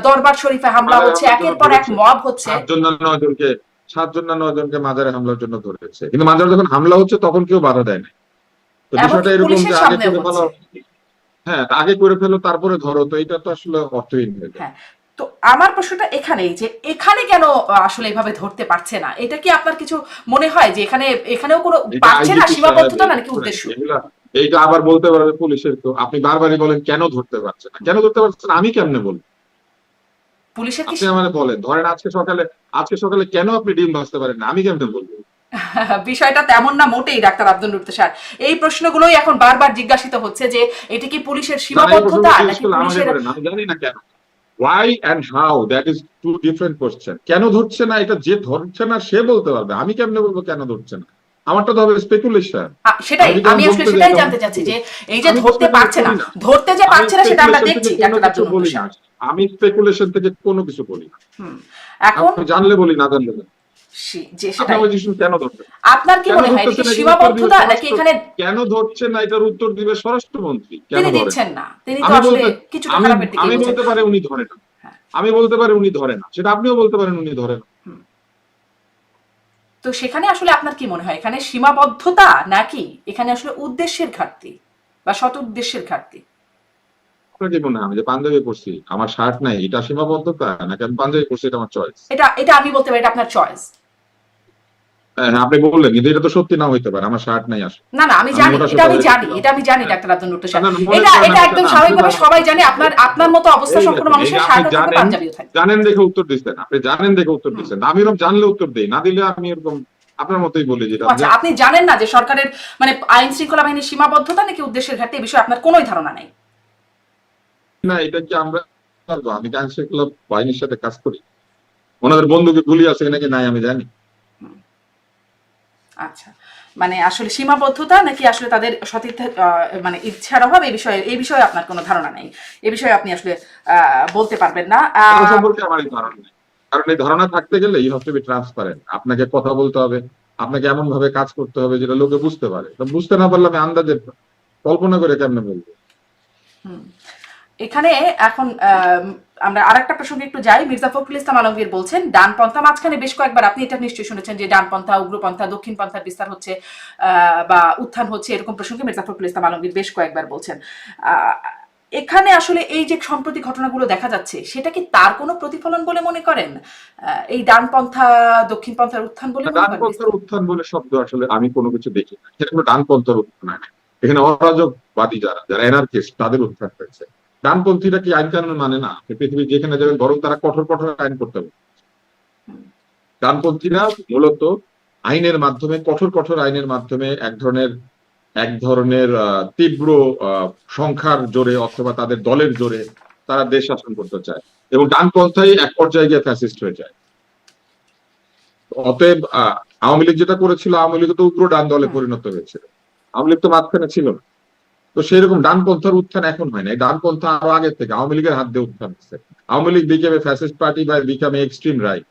দরবার শরীফে হামলা হচ্ছে, একের পর এক মব হচ্ছে। 7 জন না 9 জনকে মাজারে হামলার জন্য ধরেছে, কিন্তু মাজারে যখন হামলা হচ্ছে তখন কেউ বাধা দেয় না। তো বিষয়টা এরকম যে আগে করে ফেলো, হ্যাঁ আগে করে ফেলো তারপরে ধরো, তো এটা তো আসলে অর্থহীন হয়ে যায়। হ্যাঁ, তো আমার প্রশ্নটা এখানেই যে এখানে কেন আসলে এভাবে ধরতে পারছে না? এটা কি আপনার কিছু মনে হয় যে এখানেও কোনো পারছে না, সীমাবদ্ধতা না নাকি উদ্দেশ্য? এইটা আবার বলতে পারবে পুলিশের, তো আপনি বারবারই বলেন কেন ধরতে পারছে না, কেন ধরতে পারছে না, আমি কেমনে বলবো? পুলিশের কি আপনি আমাকে বলেন, ধরেন আজকে সকালে কেন আপনি ডিম ভাজতে পারেন না, আমি কেমনে বলবো? বিষয়টা তেমন না মোটেই ডাক্তার আব্দুল নূর তুষার। এই প্রশ্নগুলোই এখন বারবার জিজ্ঞাসিত হচ্ছে যে এটা কি পুলিশের না এই সীমাবদ্ধতা প্রশ্নগুলো জিজ্ঞেস নাকি করলে আমাকে পুলিশের। করেন, আমি জানি না কেন। Why and how, that is two different question. কেন ধরছে না এটা যে ধরছে না সে বলতে পারবে, আমি কেমনে বলবো কেন ধরছে না? আমারটা তো হবে স্পেকুলেশন। সেটাই আমি যদি আমি আসলে ধরতে যাই সেটাই তখন জানতে চাচ্ছি যে এই যে আমি তো ধরতে স্পেকুলেট পারছে না, করি না, ধরতে যে আমি পারছে না সেটা আমরা স্পেকুলেশন থেকে দেখছি কোনো ডাক্তার কিছু আব্দুল নূর বলি না, তুষার। আমি স্পেকুলেশন থেকে কোনো কিছু বলি না। হুম। এখন আমি জানলে বলি, না জানলে বলি। যে আপনি সেটাই আমার জিনিস কেন ধরছেন, আপনার কি কেন মনে হয় এটা কি ধরতেছেন, এটার উত্তর দিবে সীমাবদ্ধতা নাকি স্বরাষ্ট্র। এখানে কেন ধরছেন না এটার উত্তর দিবে স্বরাষ্ট্রমন্ত্রী, কেন তিনি ধরেন। দিচ্ছেন না, তিনি তো আমি আসলে বলতে কিছুটা আমি খারাপের দিকেই আমি বলছেন। বলতে পারি উনি ধরে না, হ্যাঁ। আমি বলতে পারি উনি ধরে না, সেটা আপনিও বলতে পারেন উনি ধরে না। হুম। তো সেখানে আসলে আপনার কি মনে হয় এখানে সীমাবদ্ধতা নাকি এখানে আসলে উদ্দেশ্যের ঘাটতি বা সৎ উদ্দেশ্যের ঘাটতি? আপনার কি মনে হয় আমি যে পাঞ্জাবি পরছি, আমার শার্ট নাই, এটা সীমাবদ্ধতা, নাকি আমি পাঞ্জাবি পরছি এটা আমার চয়েস? এটা এটা আমি বলতে পারি এটা আপনার চয়েস। হ্যাঁ, আপনি বললেন কিন্তু এটা তো সত্যি না হইতে পারে, আমার শার্ট নাই আসলে, না না আমি আমি জানি, মোটা এটা সোটা আমি হয়ে জানি, গেছিলাম। এটা আমি জানি হ্যাঁ, ডাক্তার আব্দুল নূর তুষার। না না মনে এটা করেন এটা একটা একদম না, স্বাভাবিকভাবে শুধু সবাই জানে, আপনার আপনার মতো অবস্থা এই সম্পন্ন দেখেন, এই যে মানুষের আপনি শার্টও থাকবে জানেন, পাঞ্জাবিও থাকবে। জানেন দেখে উত্তর দিচ্ছেন, আপনি জানেন দেখে উত্তর হুম। দিচ্ছেন, আমি এরকম জানলে উত্তর দেই, না দিলে আমি এরকম আপনার মতোই বলি যেটা ও আমি আচ্ছা, জানি। আপনি জানেন না যে সরকারের মানে আইন শৃঙ্খলা বাহিনীর সীমাবদ্ধতা নাকি উদ্দেশ্যের ঘাটতি, এই বিষয়ে আপনার কোনোই ধারণা নেই? না এটা কি আমরা পারবো? আমি কি আইন শৃঙ্খলা বাহিনীর সাথে কাজ করি? ওনাদের বন্দুকে গুলি আছে নাকি নাই আমি জানি। আচ্ছা, মানে আসলে সীমাবদ্ধতা নাকি আসলে তাদের সতীর্থ মানে ইচ্ছার অভাব, এই বিষয়ে আপনার কোনো ধারণা নেই, এই বিষয়ে আপনি আসলে বলতে পারবেন না। তার সম্পর্কে আমার এই ধারণা নেই, কারণ এই ধারণা থাকতে গেলে you have to be transparent. আপনাকে কথা বলতে হবে, আপনাকে এমন ভাবে কাজ করতে হবে যেটা লোকে বুঝতে পারে। তো বুঝতে না পারলে আমি আন্দাজে কল্পনা করে কেমনে বলবো। এখানে এখন আমরা আরেকটা প্রসঙ্গে একটু যাই। মির্জা ফখরুল ইসলাম আলমগীর বলছেন ডানপন্থা, মাঝখানে বেশ কয়েকবার আপনি এটা নিশ্চয়ই শুনেছেন যে ডানপন্থা, উগ্রপন্থা, দক্ষিণ পন্থার বিস্তার হচ্ছে বা উত্থান হচ্ছে, এরকম প্রসঙ্গে মির্জা ফখরুল ইসলাম আলমগীর বেশ কয়েকবার বলছেন। আহ, এখানে আসলে এই যে সম্প্রতি ঘটনাগুলো দেখা যাচ্ছে সেটা কি তার কোনো প্রতিফলন বলে মনে করেন? এই ডানপন্থা দক্ষিণ পন্থার উত্থান বলে মনে করেন? ডানপন্থার উত্থান বলে শব্দ আসলে আমি কোনো কিছু দেখি না, সেটা কোনো ডানপন্থার উত্থান হয় না। এখানে অরাজকবাদী যারা যারা এনার্কিস্ট তাদের উত্থান হয়েছে। ডানপন্থীরা কি আইন কানুন মানে না? পৃথিবী যেখানে যাবেন বরং তারা কঠোর কঠোর আইন করতে হবে। ডানপন্থীরা মূলত আইনের মাধ্যমে, কঠোর কঠোর আইনের মাধ্যমে এক ধরনের তীব্র সংখ্যার জোরে অথবা তাদের দলের জোরে তারা দেশ শাসন করতে চায়, এবং ডানপন্থাই এক পর্যায়ে গিয়ে ফ্যাসিস্ট হয়ে যায়। অতএব আওয়ামী লীগ যেটা করেছিল, আওয়ামী লীগ তো উগ্র ডান দলে পরিণত হয়েছিল, আওয়ামী লীগ তো মাঝখানে ছিল না। তো সেরকম ডানপন্থার উত্থান এখন হয় না, এই ডানপন্থা আরো আগে থেকে আওয়ামী লীগের হাত দিয়ে উত্থান হচ্ছে। Awami League become a fascist party বা become a extreme right.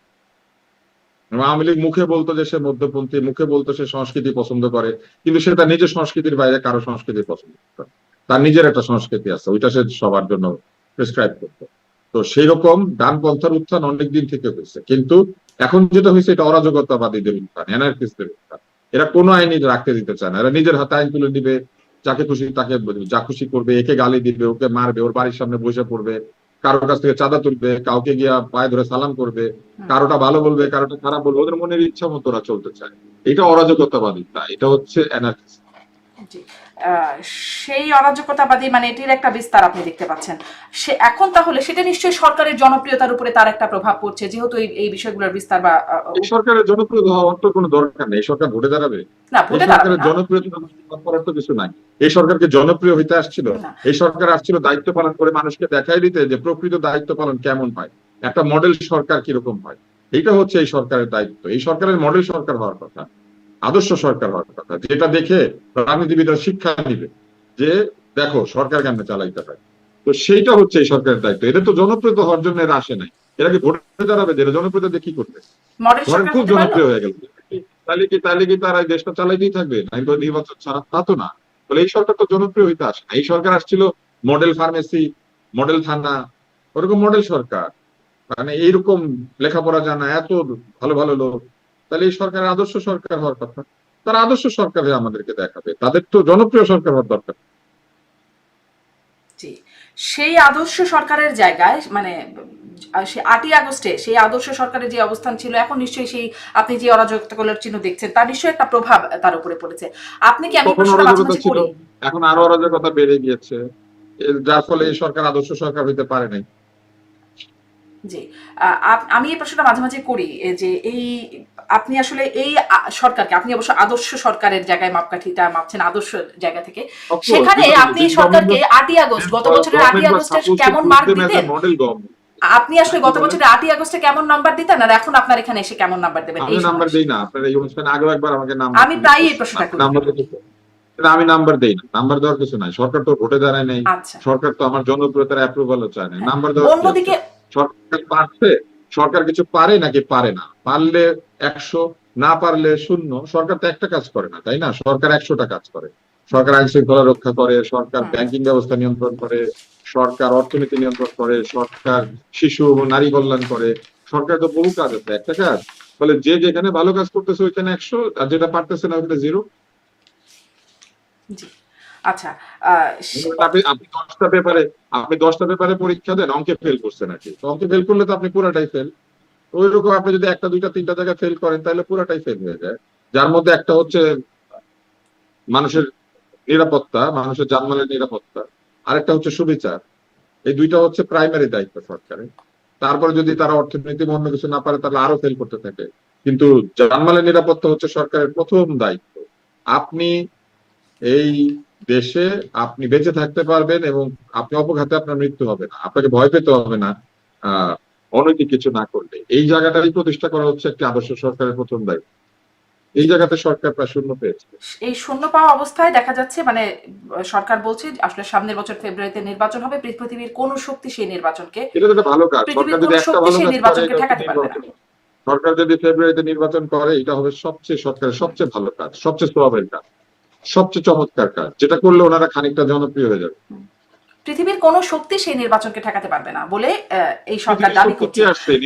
Awami League মুখে বলতো যে সে মধ্যপন্থী, মুখে বলতো সে সংস্কৃতি পছন্দ করে, কিন্তু সে তার নিজের সংস্কৃতির বাইরে কারো সংস্কৃতি পছন্দ করে। তার নিজের একটা সংস্কৃতি আছে, ওইটা সে সবার জন্য প্রেসক্রাইব করতো। তো সেই রকম ডানপন্থার উত্থান অনেকদিন থেকে হয়েছে, কিন্তু এখন যেটা হয়েছে এটা অরাজকতাবাদীদের উত্থান, অ্যানার্কিস্টদের উত্থান। এরা কোনো আইনি রাখতে দিতে চায় না, এরা নিজের হাতে আইন তুলে দিবে, যাকে খুশি তাকে যা খুশি করবে, একে গালি দিবে, ওকে মারবে, ওর বাড়ির সামনে বসে পড়বে, কারোর কাছ থেকে চাঁদা তুলবে, কাউকে গিয়া পায়ে ধরে সালাম করবে, কারোটা ভালো বলবে, কারোটা খারাপ বলবে, ওদের মনের ইচ্ছা মতো ওরা চলতে চায়। এটা অরাজকতাবাদী, এটা হচ্ছে অ্যানার্কিস্ট। জি। আহ, সেই অরাজকতাবাদী মানে এটির একটা বিস্তার আপনি দেখতে পাচ্ছেন। সে এখন তাহলে সেটা নিশ্চয়ই সরকারের জনপ্রিয়তার উপরে তার একটা প্রভাব পড়ছে, যেহেতু এই বিষয়গুলোর বিস্তার বা এই সরকারের জনপ্রিয় হওয়ার তো কোনো দরকার নেই, এই সরকার ভোটে দাঁড়াবে। না এই ভোটে দাঁড়াবে সরকারের না। জনপ্রিয়তা করার তো কিছু নাই। এই সরকারকে জনপ্রিয় হইতে আসছিল, না এই সরকার আসছিল দায়িত্ব পালন করে মানুষকে দেখাই দিতে যে প্রকৃত দায়িত্ব পালন কেমন হয়, একটা মডেল সরকার কিরকম হয়। এইটা হচ্ছে এই সরকারের দায়িত্ব। এই সরকারের মডেল সরকার হওয়ার কথা, আদর্শ সরকার হওয়ার কথা, যেটা দেখে রাজনীতিবিদরা শিক্ষা নিবে যে দেখো সরকার কেমনে চালাইতে হয়। তো সেইটা হচ্ছে এই সরকারের দায়িত্ব। এদের তো জনপ্রিয়তা হওয়ার জন্য এরা আসে নাই, এরা কি ভোটে দাঁড়াবে? যে জনপ্রিয়তা দিয়ে কি করবে? মডেল ধরেন সরকার খুব হতে পারলো। জনপ্রিয় হয়ে গেল, তাহলে কি তারা এই দেশটা চালাইতেই থাকবে নাকি নির্বাচন ছাড়া? তা তো না। বলে এই সরকার তো জনপ্রিয় হইতে আসে না, এই সরকার আসছিল মডেল ফার্মেসি, মডেল থানা, ওরকম মডেল সরকার। মানে এইরকম লেখাপড়া জানা এত ভালো ভালো লোক, তাহলে এই সরকারের আদর্শ সরকার হওয়ার কথা। তারা আদর্শ সরকার হয়ে আমাদেরকে দেখাবে, তাদের তো জনপ্রিয় সরকার হওয়ার দরকার। জি। সেই আদর্শ সরকারের জায়গায় মানে সে 8ই আগস্টে সেই আদর্শ সরকারের যে অবস্থান ছিল, এখন নিশ্চয়ই সেই আপনি যে অরাজকতার চিহ্ন দেখছেন তার নিশ্চয়ই একটা প্রভাব তার উপরে পড়েছে। আপনি কি, আমি তখন প্রশ্নটা মাঝে অরাজকতা মাঝে ছিল, করি, এখন আরো অরাজকতা বেড়ে গিয়েছে, যার ফলে এই সরকার আদর্শ সরকার হইতে পারে নাই। জি, আমি এই প্রশ্নটা মাঝে মাঝে করি যে এই আপনি আসলে এই সরকারকে, আপনি অবশ্য আদর্শ সরকারের জায়গায় মাপকাঠিটা মাপছেন আদর্শ জায়গা থেকে, সেখানে আপনি এই সরকারকে 8ই আগস্ট, গত বছরের 8ই আগস্টে কেমন মার্ক দিতেন? আপনি আসলে গত বছরের 8ই আগস্টে কেমন নাম্বার দিতেন, আর এখন আপনার এখানে এসে কেমন নাম্বার দেবেন? আমি নাম্বার দেই না, আপনার এই অনুষ্ঠানে আগেও একবার আমাকে আমি প্রায়ই এই প্রশ্নটা করি। আমি নাম্বার দেই না, নাম্বার দেওয়ার কিছু নাই, সরকার তো ভোটে দাঁড়ায় নাই, আচ্ছা, সরকার তো আমার জনপ্রিয়তার অ্যাপ্রুভালও চায় না, নাম্বার দেওয়ার কি আছে? অন্যদিকে সরকার পারছে, সরকার কিছু পারে নাকি পারে না, পারলে 100, না পারলে 0। সরকার তো একটা কাজ করে না, তাই না? সরকার 100টা কাজ করে। সরকার আইন শৃঙ্খলা রক্ষা করে, সরকার ব্যাংকিং ব্যবস্থা নিয়ন্ত্রণ করে, সরকার অর্থনীতি নিয়ন্ত্রণ করে, সরকার শিশু ও নারী কল্যাণ করে। সরকার তো বহু কাজ আছে, একটা কাজ। ফলে যে যেখানে ভালো কাজ করতেছে ওইখানে 100, আর যেটা পারতেছে না ওইখানে 0। জি, আচ্ছা, আপনি 10টা পেপারে পরীক্ষা দেন, অঙ্কে ফেল করছেন নাকি? অঙ্কে ফেল করলে তো আপনি পুরাটাই ফেল। ওইরকম আপনি যদি 1টা 2টা 3টা জায়গায় ফেল করেন তাহলে পুরাটাই ফেল হয়ে যায়। যার মধ্যে একটা হচ্ছে মানুষের নিরাপত্তা, মানুষের জানমালের নিরাপত্তা, আরেকটা হচ্ছে সুবিচার। এই দুইটা হচ্ছে প্রাইমারি দায়িত্ব সরকারের। তারপরে যদি তারা অর্থনীতি অন্য কিছু না পারে তাহলে আরো ফেল করতে থাকে। কিন্তু জানমালের নিরাপত্তা হচ্ছে সরকারের প্রথম দায়িত্ব। আপনি এই দেশে আপনি বেঁচে থাকতে পারবেন এবং আপনি অপঘাতে আপনার মৃত্যু হবে না, আপনাকে ভয় পেতে হবে না অনৈতিক কিছু না করলে। এই জায়গাটাই প্রতিষ্ঠা করা হচ্ছে একটি আদর্শ সরকারের প্রথম দায়িত্ব। এই জায়গাতে সরকার প্রায় শূন্য পেয়েছে। এই শূন্য পাওয়া অবস্থায় দেখা যাচ্ছে মানে সরকার বলছে আসলে সামনের বছর ফেব্রুয়ারিতে নির্বাচন হবে, পৃথিবীর কোন শক্তি সেই নির্বাচনকে, এটা তো একটা ভালো কাজ। পৃথিবীর সরকার কোন যদি একটা শক্তি ভালো সেই কাজ করে নির্বাচনকে এটা ঠেকাতে পারবে না। সরকার যদি ফেব্রুয়ারিতে নির্বাচন করে এটা হবে সরকারের সবচেয়ে ভালো কাজ, সবচেয়ে সোয়াবের কাজ, সবচেয়ে চমৎকার কাজ, যেটা করলে ওনারা খানিকটা জনপ্রিয় হয়ে যাবে। পৃথিবীর কোন শক্তি সেই নির্বাচনকে ঠেকাতে পারবে না বলে এই সরকার দাবি করছে।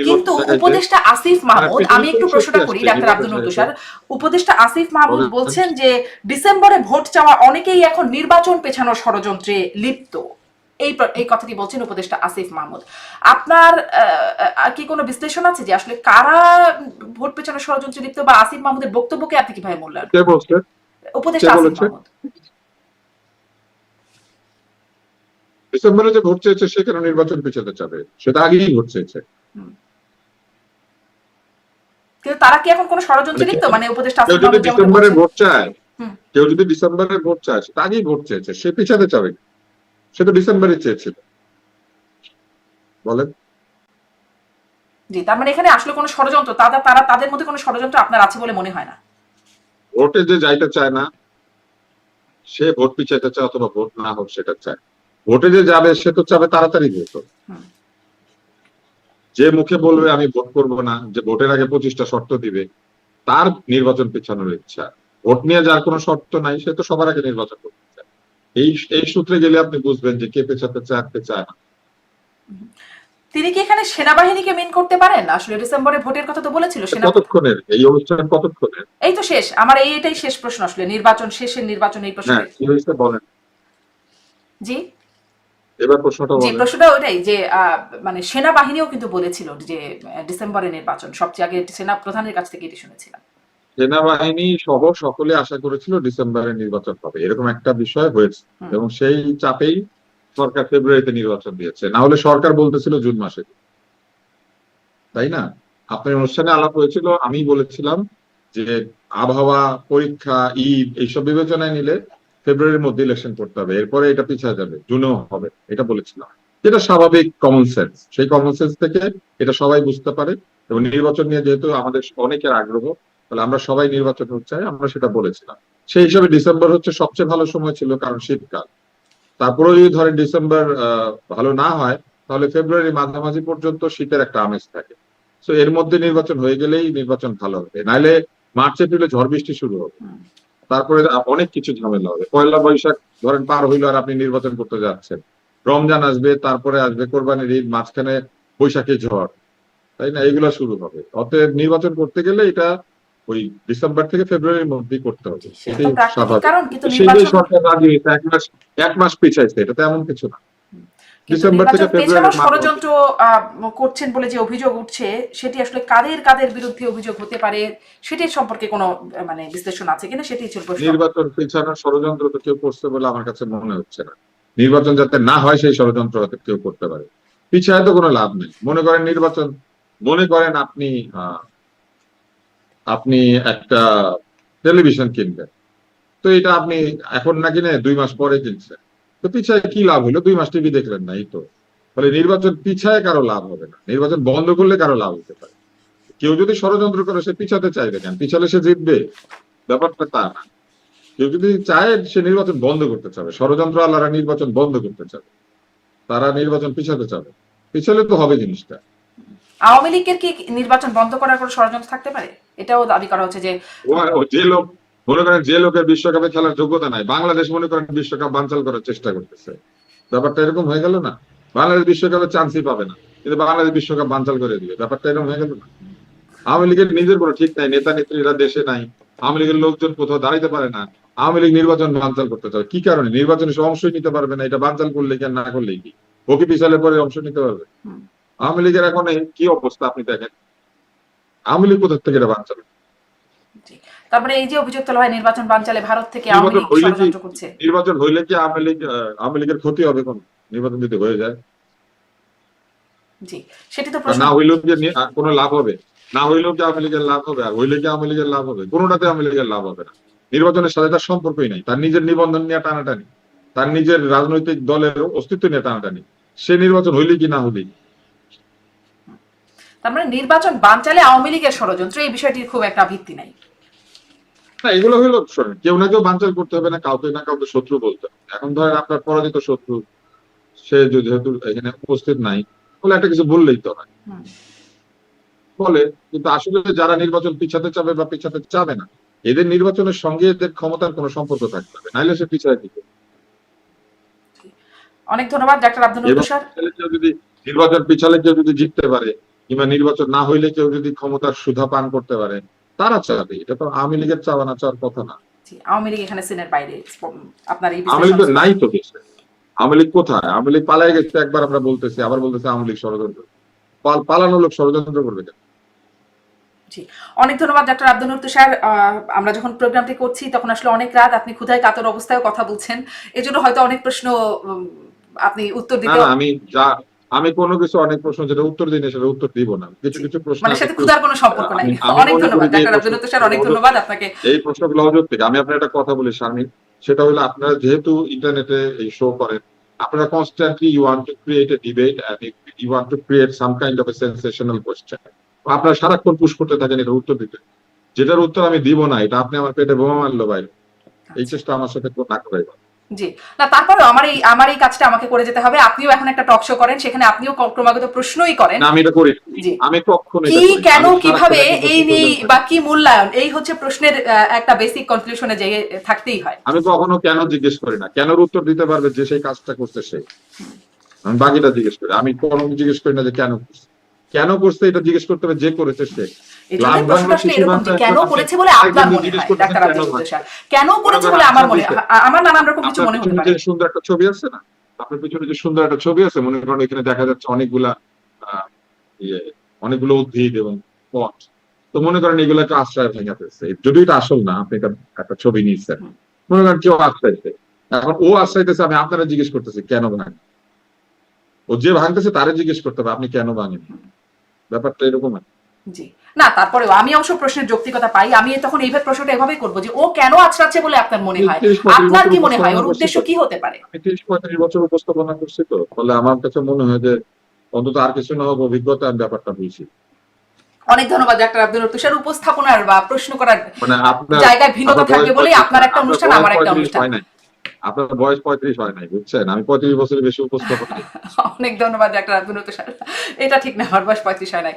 কিন্তু উপদেষ্টা আসিফ মাহমুদ, আমি একটু প্রশ্নটা করি ডাক্তার আব্দুল নূর তুষার, উপদেষ্টা আসিফ মাহমুদ বলছেন যে ডিসেম্বরে ভোট চাওয়া অনেকেই এখন নির্বাচন পেছানোর ষড়যন্ত্রে লিপ্ত। এই কথাটি বলছেন উপদেষ্টা আসিফ মাহমুদ। আপনার কি কোনো বিশ্লেষণ আছে যে আসলে কারা ভোট পেছানোর ষড়যন্ত্রে লিপ্ত, বা আসিফ মাহমুদের বক্তব্যকে আপনি কিভাবে মূল্যায়ন করেন? উপদেষ্টা আসিফ মাহমুদ ডিসেম্বরে যে ভোট চেয়েছে সে কেন নির্বাচন পিছাতে চাবে? সেটা আগেই ভোট চেয়েছে। কিন্তু তারা কি এখন কোন ষড়যন্ত্রে লিপ্ত? মানে উপদেষ্টা আসিফ মাহমুদ যেমন ডিসেম্বরে ভোট চায়, কেউ যদি ডিসেম্বরে ভোট চায় সেটা আগেই ভোট চেয়েছে, সে পিছাতে চাবে? সে তো ডিসেম্বরে চেয়েছিল। বলেন। জি, তার মানে এখানে আসলে কোনো ষড়যন্ত্র, তাদের মধ্যে কোনো ষড়যন্ত্র আপনার আছে বলে মনে হয় না? ভোটে যে যাইতে চায় না সে ভোট পিছাইতে চায়, অথবা ভোট না হোক সেটা চায়। ভোটে যে যাবে সে তো চাবে তাড়াতাড়ি ভোট। যে মুখে বলবে আমি ভোট করব না, যে ভোটের আগে 25টা শর্ত দিবে, তার নির্বাচন পেছানোর ইচ্ছা। ভোট নিয়ে যার কোনো শর্ত নাই সে তো সবার আগে নির্বাচন করতে চায়। এই সূত্রে গেলে আপনি বুঝবেন যে কে পেছাতে চায় আর কে চায় না। তিনি কি এখানে সেনাবাহিনীকে মেন করতে পারেন? আসলে ডিসেম্বরে ভোটের কথা তো বলেছিল কতক্ষণের এই অনুষ্ঠান? কতক্ষণের? এই তো শেষ, আমার এটাই শেষ প্রশ্ন, আসলে নির্বাচন শেষের নির্বাচন এই প্রশ্ন। হ্যাঁ, কি হয়েছে বলেন। জি, এবার প্রশ্নটা জি, বলেন। প্রশ্নটা ওটাই যে মানে সেনাবাহিনীও কিন্তু বলেছিল যে ডিসেম্বরে নির্বাচন, সবচেয়ে আগে সেনা প্রধানের কাছ থেকে এটি শুনেছিলাম। সেনাবাহিনী সহ সকলে আশা করেছিল ডিসেম্বরে নির্বাচন হবে, এরকম একটা বিষয় হয়েছে, এবং সেই চাপেই সরকার ফেব্রুয়ারিতে নির্বাচন দিয়েছে। না হলে সরকার বলতেছিল জুন মাসে, তাই না? আপনার অনুষ্ঠানে আলাপ হয়েছিল, আমি বলেছিলাম যে আবহাওয়া, পরীক্ষা, ঈদ এইসব বিবেচনায় নিলে ফেব্রুয়ারির মধ্যে ইলেকশন করতে হবে, এরপরে এটা পিছিয়ে যাবে, জুনেও হবে, এটা বলেছিলাম। এটা স্বাভাবিক কমন সেন্স, সেই কমন সেন্স থেকে এটা সবাই বুঝতে পারে। এবং নির্বাচন নিয়ে যেহেতু আমাদের অনেকের আগ্রহ, তাহলে আমরা সবাই নির্বাচন হতে চাই, আমরা সেটা বলেছিলাম। সেই হিসাবে ডিসেম্বর হচ্ছে সবচেয়ে ভালো সময় ছিল, কারণ শীতকাল। তারপরে যদি ধরেন ডিসেম্বর ভালো না হয় তাহলে ফেব্রুয়ারি মাঝামাঝি পর্যন্ত শীতের একটা আমেজ থাকে। তো এর মধ্যে নির্বাচন হয়ে গেলেই নির্বাচন ভালো হবে, নাইলে মার্চ এপ্রিলে ঝড় বৃষ্টি শুরু হবে, তারপরে অনেক কিছু ঝামেলা হবে। পয়লা বৈশাখ ধরেন পার হইলো আর আপনি নির্বাচন করতে যাচ্ছেন, রমজান আসবে, তারপরে আসবে কোরবানির ঈদ, মাঝখানে বৈশাখী ঝড়, তাই না? এগুলো শুরু হবে। অতএব নির্বাচন করতে গেলে এটা ওই ডিসেম্বর থেকে ফেব্রুয়ারির মধ্যেই করতে হবে, এটাই স্বাভাবিক। সেই সরকার রাজি হয়েছে, এক মাস পিছাইছে, এটা তেমন কিছু না। ডিসেম্বর থেকে ফেব্রুয়ারি ষড়যন্ত্র করছেন বলে যে অভিযোগ উঠছে, সেটি আসলে কাদের বিরুদ্ধে অভিযোগ হতে পারে সেটির সম্পর্কে কোনো মানে বিশ্লেষণ আছে কিনা, সেটি ছিল প্রশ্ন। নির্বাচন পিছানোর ষড়যন্ত্র তো কেউ করছে বলে আমার কাছে মনে হচ্ছে না। নির্বাচন যাতে না হয় সেই ষড়যন্ত্র হয়তো কেউ করতে পারে। পিছায় তো কোনো লাভ নেই। মনে করেন নির্বাচন, মনে করেন আপনি আপনি একটা টেলিভিশন কিনবেন, তো এটা আপনি এখন না কিনে 2 মাস পরে কিনছেন, তো পিছায় কি লাভ হলো? 2 মাস টিভি দেখলেন না, এই তো। ফলে নির্বাচন পিছায় কারো লাভ হবে না, নির্বাচন বন্ধ করলে কারো লাভ হতে পারে। কেউ যদি ষড়যন্ত্র করে সে পিছাতে চাইবে কেন? পিছালে সে জিতবে, ব্যাপারটা তা না। কেউ যদি চায় সে নির্বাচন বন্ধ করতে চাবে, ষড়যন্ত্র আল্লাহরা নির্বাচন বন্ধ করতে চাবে, তারা নির্বাচন পিছাতে চাবে, পিছালে তো হবে জিনিসটা। আওয়ামী লীগের কি নির্বাচন বন্ধ করার কোনো ষড়যন্ত্র থাকতে পারে? এটাও দাবি করা হচ্ছে যে ও যে লোক, মনে করেন যে লোকের বিশ্বকাপে খেলার যোগ্যতা নাই, বাংলাদেশ মনে করেন বিশ্বকাপ বানচাল করার চেষ্টা করতেছে, ব্যাপারটা এরকম হয়ে গেল না? বাংলাদেশ বিশ্বকাপে চান্সই পাবে না, কিন্তু বাংলাদেশ বিশ্বকাপ বানচাল করে দিবে, ব্যাপারটা এরকম হয়ে গেল না? আওয়ামী লীগের নিজের কোনো ঠিক নাই, নেতা নেত্রীরা দেশে নাই, আওয়ামী লীগের লোকজন কোথাও দাঁড়াইতে পারে না, আওয়ামী লীগ নির্বাচন বানচাল করতে চায় কি কারণে? নির্বাচনে সে অংশই নিতে পারবে না, এটা বানচাল করলে কি আর না করলে কি? ওকে পিছালে পরে অংশ নিতে পারবে? আওয়ামী লীগের এখন কি অবস্থা আপনি দেখেন, আওয়ামী লীগ কোথা থেকে এটা বানচাল? তারপরে এই যে অভিযোগ তোলা হয় নির্বাচন বানচালে ভারত থেকে আওয়ামী লীগ ষড়যন্ত্র করছে, নির্বাচন হইলে কি আওয়ামী লীগের ক্ষতি হবে? কোন নির্বাচন যদি হয়ে যায়, জি সেটি তো প্রশ্ন। না হইলেও কি কোনো লাভ হবে? না হইলেও কি আওয়ামী লীগের লাভ হবে? আর হইলে কি আওয়ামী লীগের লাভ হবে? কোনোটাতে আওয়ামী লীগের লাভ হবে না। নির্বাচনের সাথে তার সম্পর্কই নাই, তার নিজের নিবন্ধন নিয়ে টানাটানি, তার নিজের রাজনৈতিক দলের অস্তিত্ব নিয়ে টানাটানি, সে নির্বাচন হইলে কি না হইলে। তার মানে নির্বাচন বানচালে আওয়ামী লীগের ষড়যন্ত্র, এই বিষয়টির খুব একটা ভিত্তি নাই। না, এগুলো হইলো শোনেন, কেউ না কেউ বানচাল করতে হবে, না কাউকে না কাউকে শত্রু বলতে হবে। এখন ধরেন আপনার পরাজিত শত্রু, সে যেহেতু এখানে উপস্থিত নাই, বলে একটা কিছু বললেই তো হয়, বলে। কিন্তু আসলে যারা নির্বাচন পিছাতে চাবে বা পিছাতে চাবে না, এদের নির্বাচনের সঙ্গে এদের ক্ষমতার কোনো সম্পর্ক থাকতে হবে, নাইলে সে পিছায় দিবে। অনেক ধন্যবাদ ডাক্তার আব্দুল নূর তুষার। কেউ যদি নির্বাচন পিছালে কেউ যদি জিততে পারে, কিংবা নির্বাচন না হইলে কেউ যদি ক্ষমতার সুধা পান করতে পারে, তারা চাবে। এটা তো আওয়ামী লীগের চাওয়া না চাওয়ার কথা না। আওয়ামী লীগ এখানে সিনের বাইরে, আপনার এই আওয়ামী লীগ নাই তো দেশে। আওয়ামী লীগ কোথায়? আওয়ামী লীগ পালাই গেছে, একবার আমরা বলতেছি, আবার বলতেছি আওয়ামী লীগ ষড়যন্ত্র। পালানো লোক ষড়যন্ত্র করবে কেন? অনেক ধন্যবাদ ডাক্তার আব্দুল নূর তুষার। আমরা যখন প্রোগ্রামটি করছি তখন আসলে অনেক রাত, আপনি ক্ষুধায় কাতর অবস্থায় কথা বলছেন, এজন্য হয়তো অনেক প্রশ্ন আপনি উত্তর দিতে। আমি কোনো কিছু অনেক প্রশ্ন যেটা উত্তর দিই না সেটা উত্তর দিব না। কিছু কিছু প্রশ্ন মানে সাথে ক্ষুধার কোনো সম্পর্ক নাই। অনেক ধন্যবাদ ডাক্তার আব্দুল নূর তুষার, অনেক ধন্যবাদ আপনাকে। এই প্রশ্নগুলো অযৌক্তিক। আমি আপনার একটা কথা বলি শারমিন, সেটা হলো আপনারা যেহেতু ইন্টারনেটে এই শো করেন, আপনারা constantly you want to create a debate and you want to create some kind of a sensational question. আপনারা সারাক্ষণ পুশ করতে থাকেন এটা উত্তর দিতে, যেটার উত্তর আমি দিব না। এটা আপনি আমার পেটে বোমা মারলো ভাই, এই চেষ্টা আমার সাথে না করাই। জি না, তারপরেও আমার এই কাজটা আমাকে করে যেতে হবে। আপনিও এখন একটা টক শো করেন, সেখানে আপনিও ক্রমাগত প্রশ্নই করেন। আমি এটা করি, আমি কখনো কি কেন কিভাবে এই নিয়ে বা কি মূল্যায়ন, এই হচ্ছে প্রশ্নের একটা বেসিক কনক্লুশনে যে থাকতেই হয়। আমি কখনো কেন জিজ্ঞেস করি না, কেন উত্তর দিতে পারবে যে সেই কাজটা করছে সে, আমি বাকিটা জিজ্ঞেস করি। আমি কোনো জিজ্ঞেস করি না যে কেন করছে, কেন করছে এটা জিজ্ঞেস করতে হবে যে করেছে সে। কেন করেছে বলে আপনার মনে হয় ডাক্তার আব্দুল নূর তুষার, কেন করেছে বলে আমার মনে হয়, আমার নানান রকম কিছু মনে হতে পারে। সুন্দর একটা ছবি আছে না আপনার পিছনে, যে সুন্দর একটা ছবি আছে, মনে করেন এখানে দেখা যাচ্ছে অনেকগুলো উদ্ভিদ এবং পথ, তো মনে করেন এগুলো একটা আশ্রয় ভেঙে ফেলছে। যদি এটা আসল না, আপনি একটা ছবি নিচ্ছেন, মনে করেন কেউ আশ্রয়তে, এখন ও আশ্রয়তেছে, আমি আপনারা জিজ্ঞেস করতেছি কেন ভাঙে, ও যে ভাঙতেছে তারে জিজ্ঞেস করতে হবে আপনি কেন ভাঙেন, ব্যাপারটা এরকম। জি না, তারপরেও আমি অবশ্য প্রশ্নের যৌক্তিকতা পাই। আমি তখন এইভাবে প্রশ্নটা এভাবেই করবো যে ও কেন আছড়াচ্ছে বলে আপনার মনে হয়, আপনার কি মনে হয়, ওর উদ্দেশ্য কি হতে পারে? আমি 30-35 বছর উপস্থাপনা করছি, তো ফলে আমার কাছে মনে হয় যে অন্তত আর কিছু না হোক অভিজ্ঞতা আমি ব্যাপারটা বুঝি। অনেক ধন্যবাদ ডাক্তার আব্দুল নূর তুষার। উপস্থাপনার বা প্রশ্ন করার মানে আপনার জায়গায় ভিন্নতা থাকবে বলে আপনার একটা অনুষ্ঠান, আমার একটা অনুষ্ঠান। আপনার বয়স 35 হয় নাই, বুঝছেন? আমি 35 বছরের বেশি উপস্থাপনা। অনেক ধন্যবাদ ডাক্তার আব্দুল নূর তুষার। এটা ঠিক না, আমার বয়স 35 হয় নাই।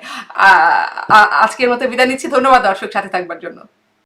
আজকের মতো বিদায় নিচ্ছি, ধন্যবাদ দর্শক সাথে থাকবার জন্য।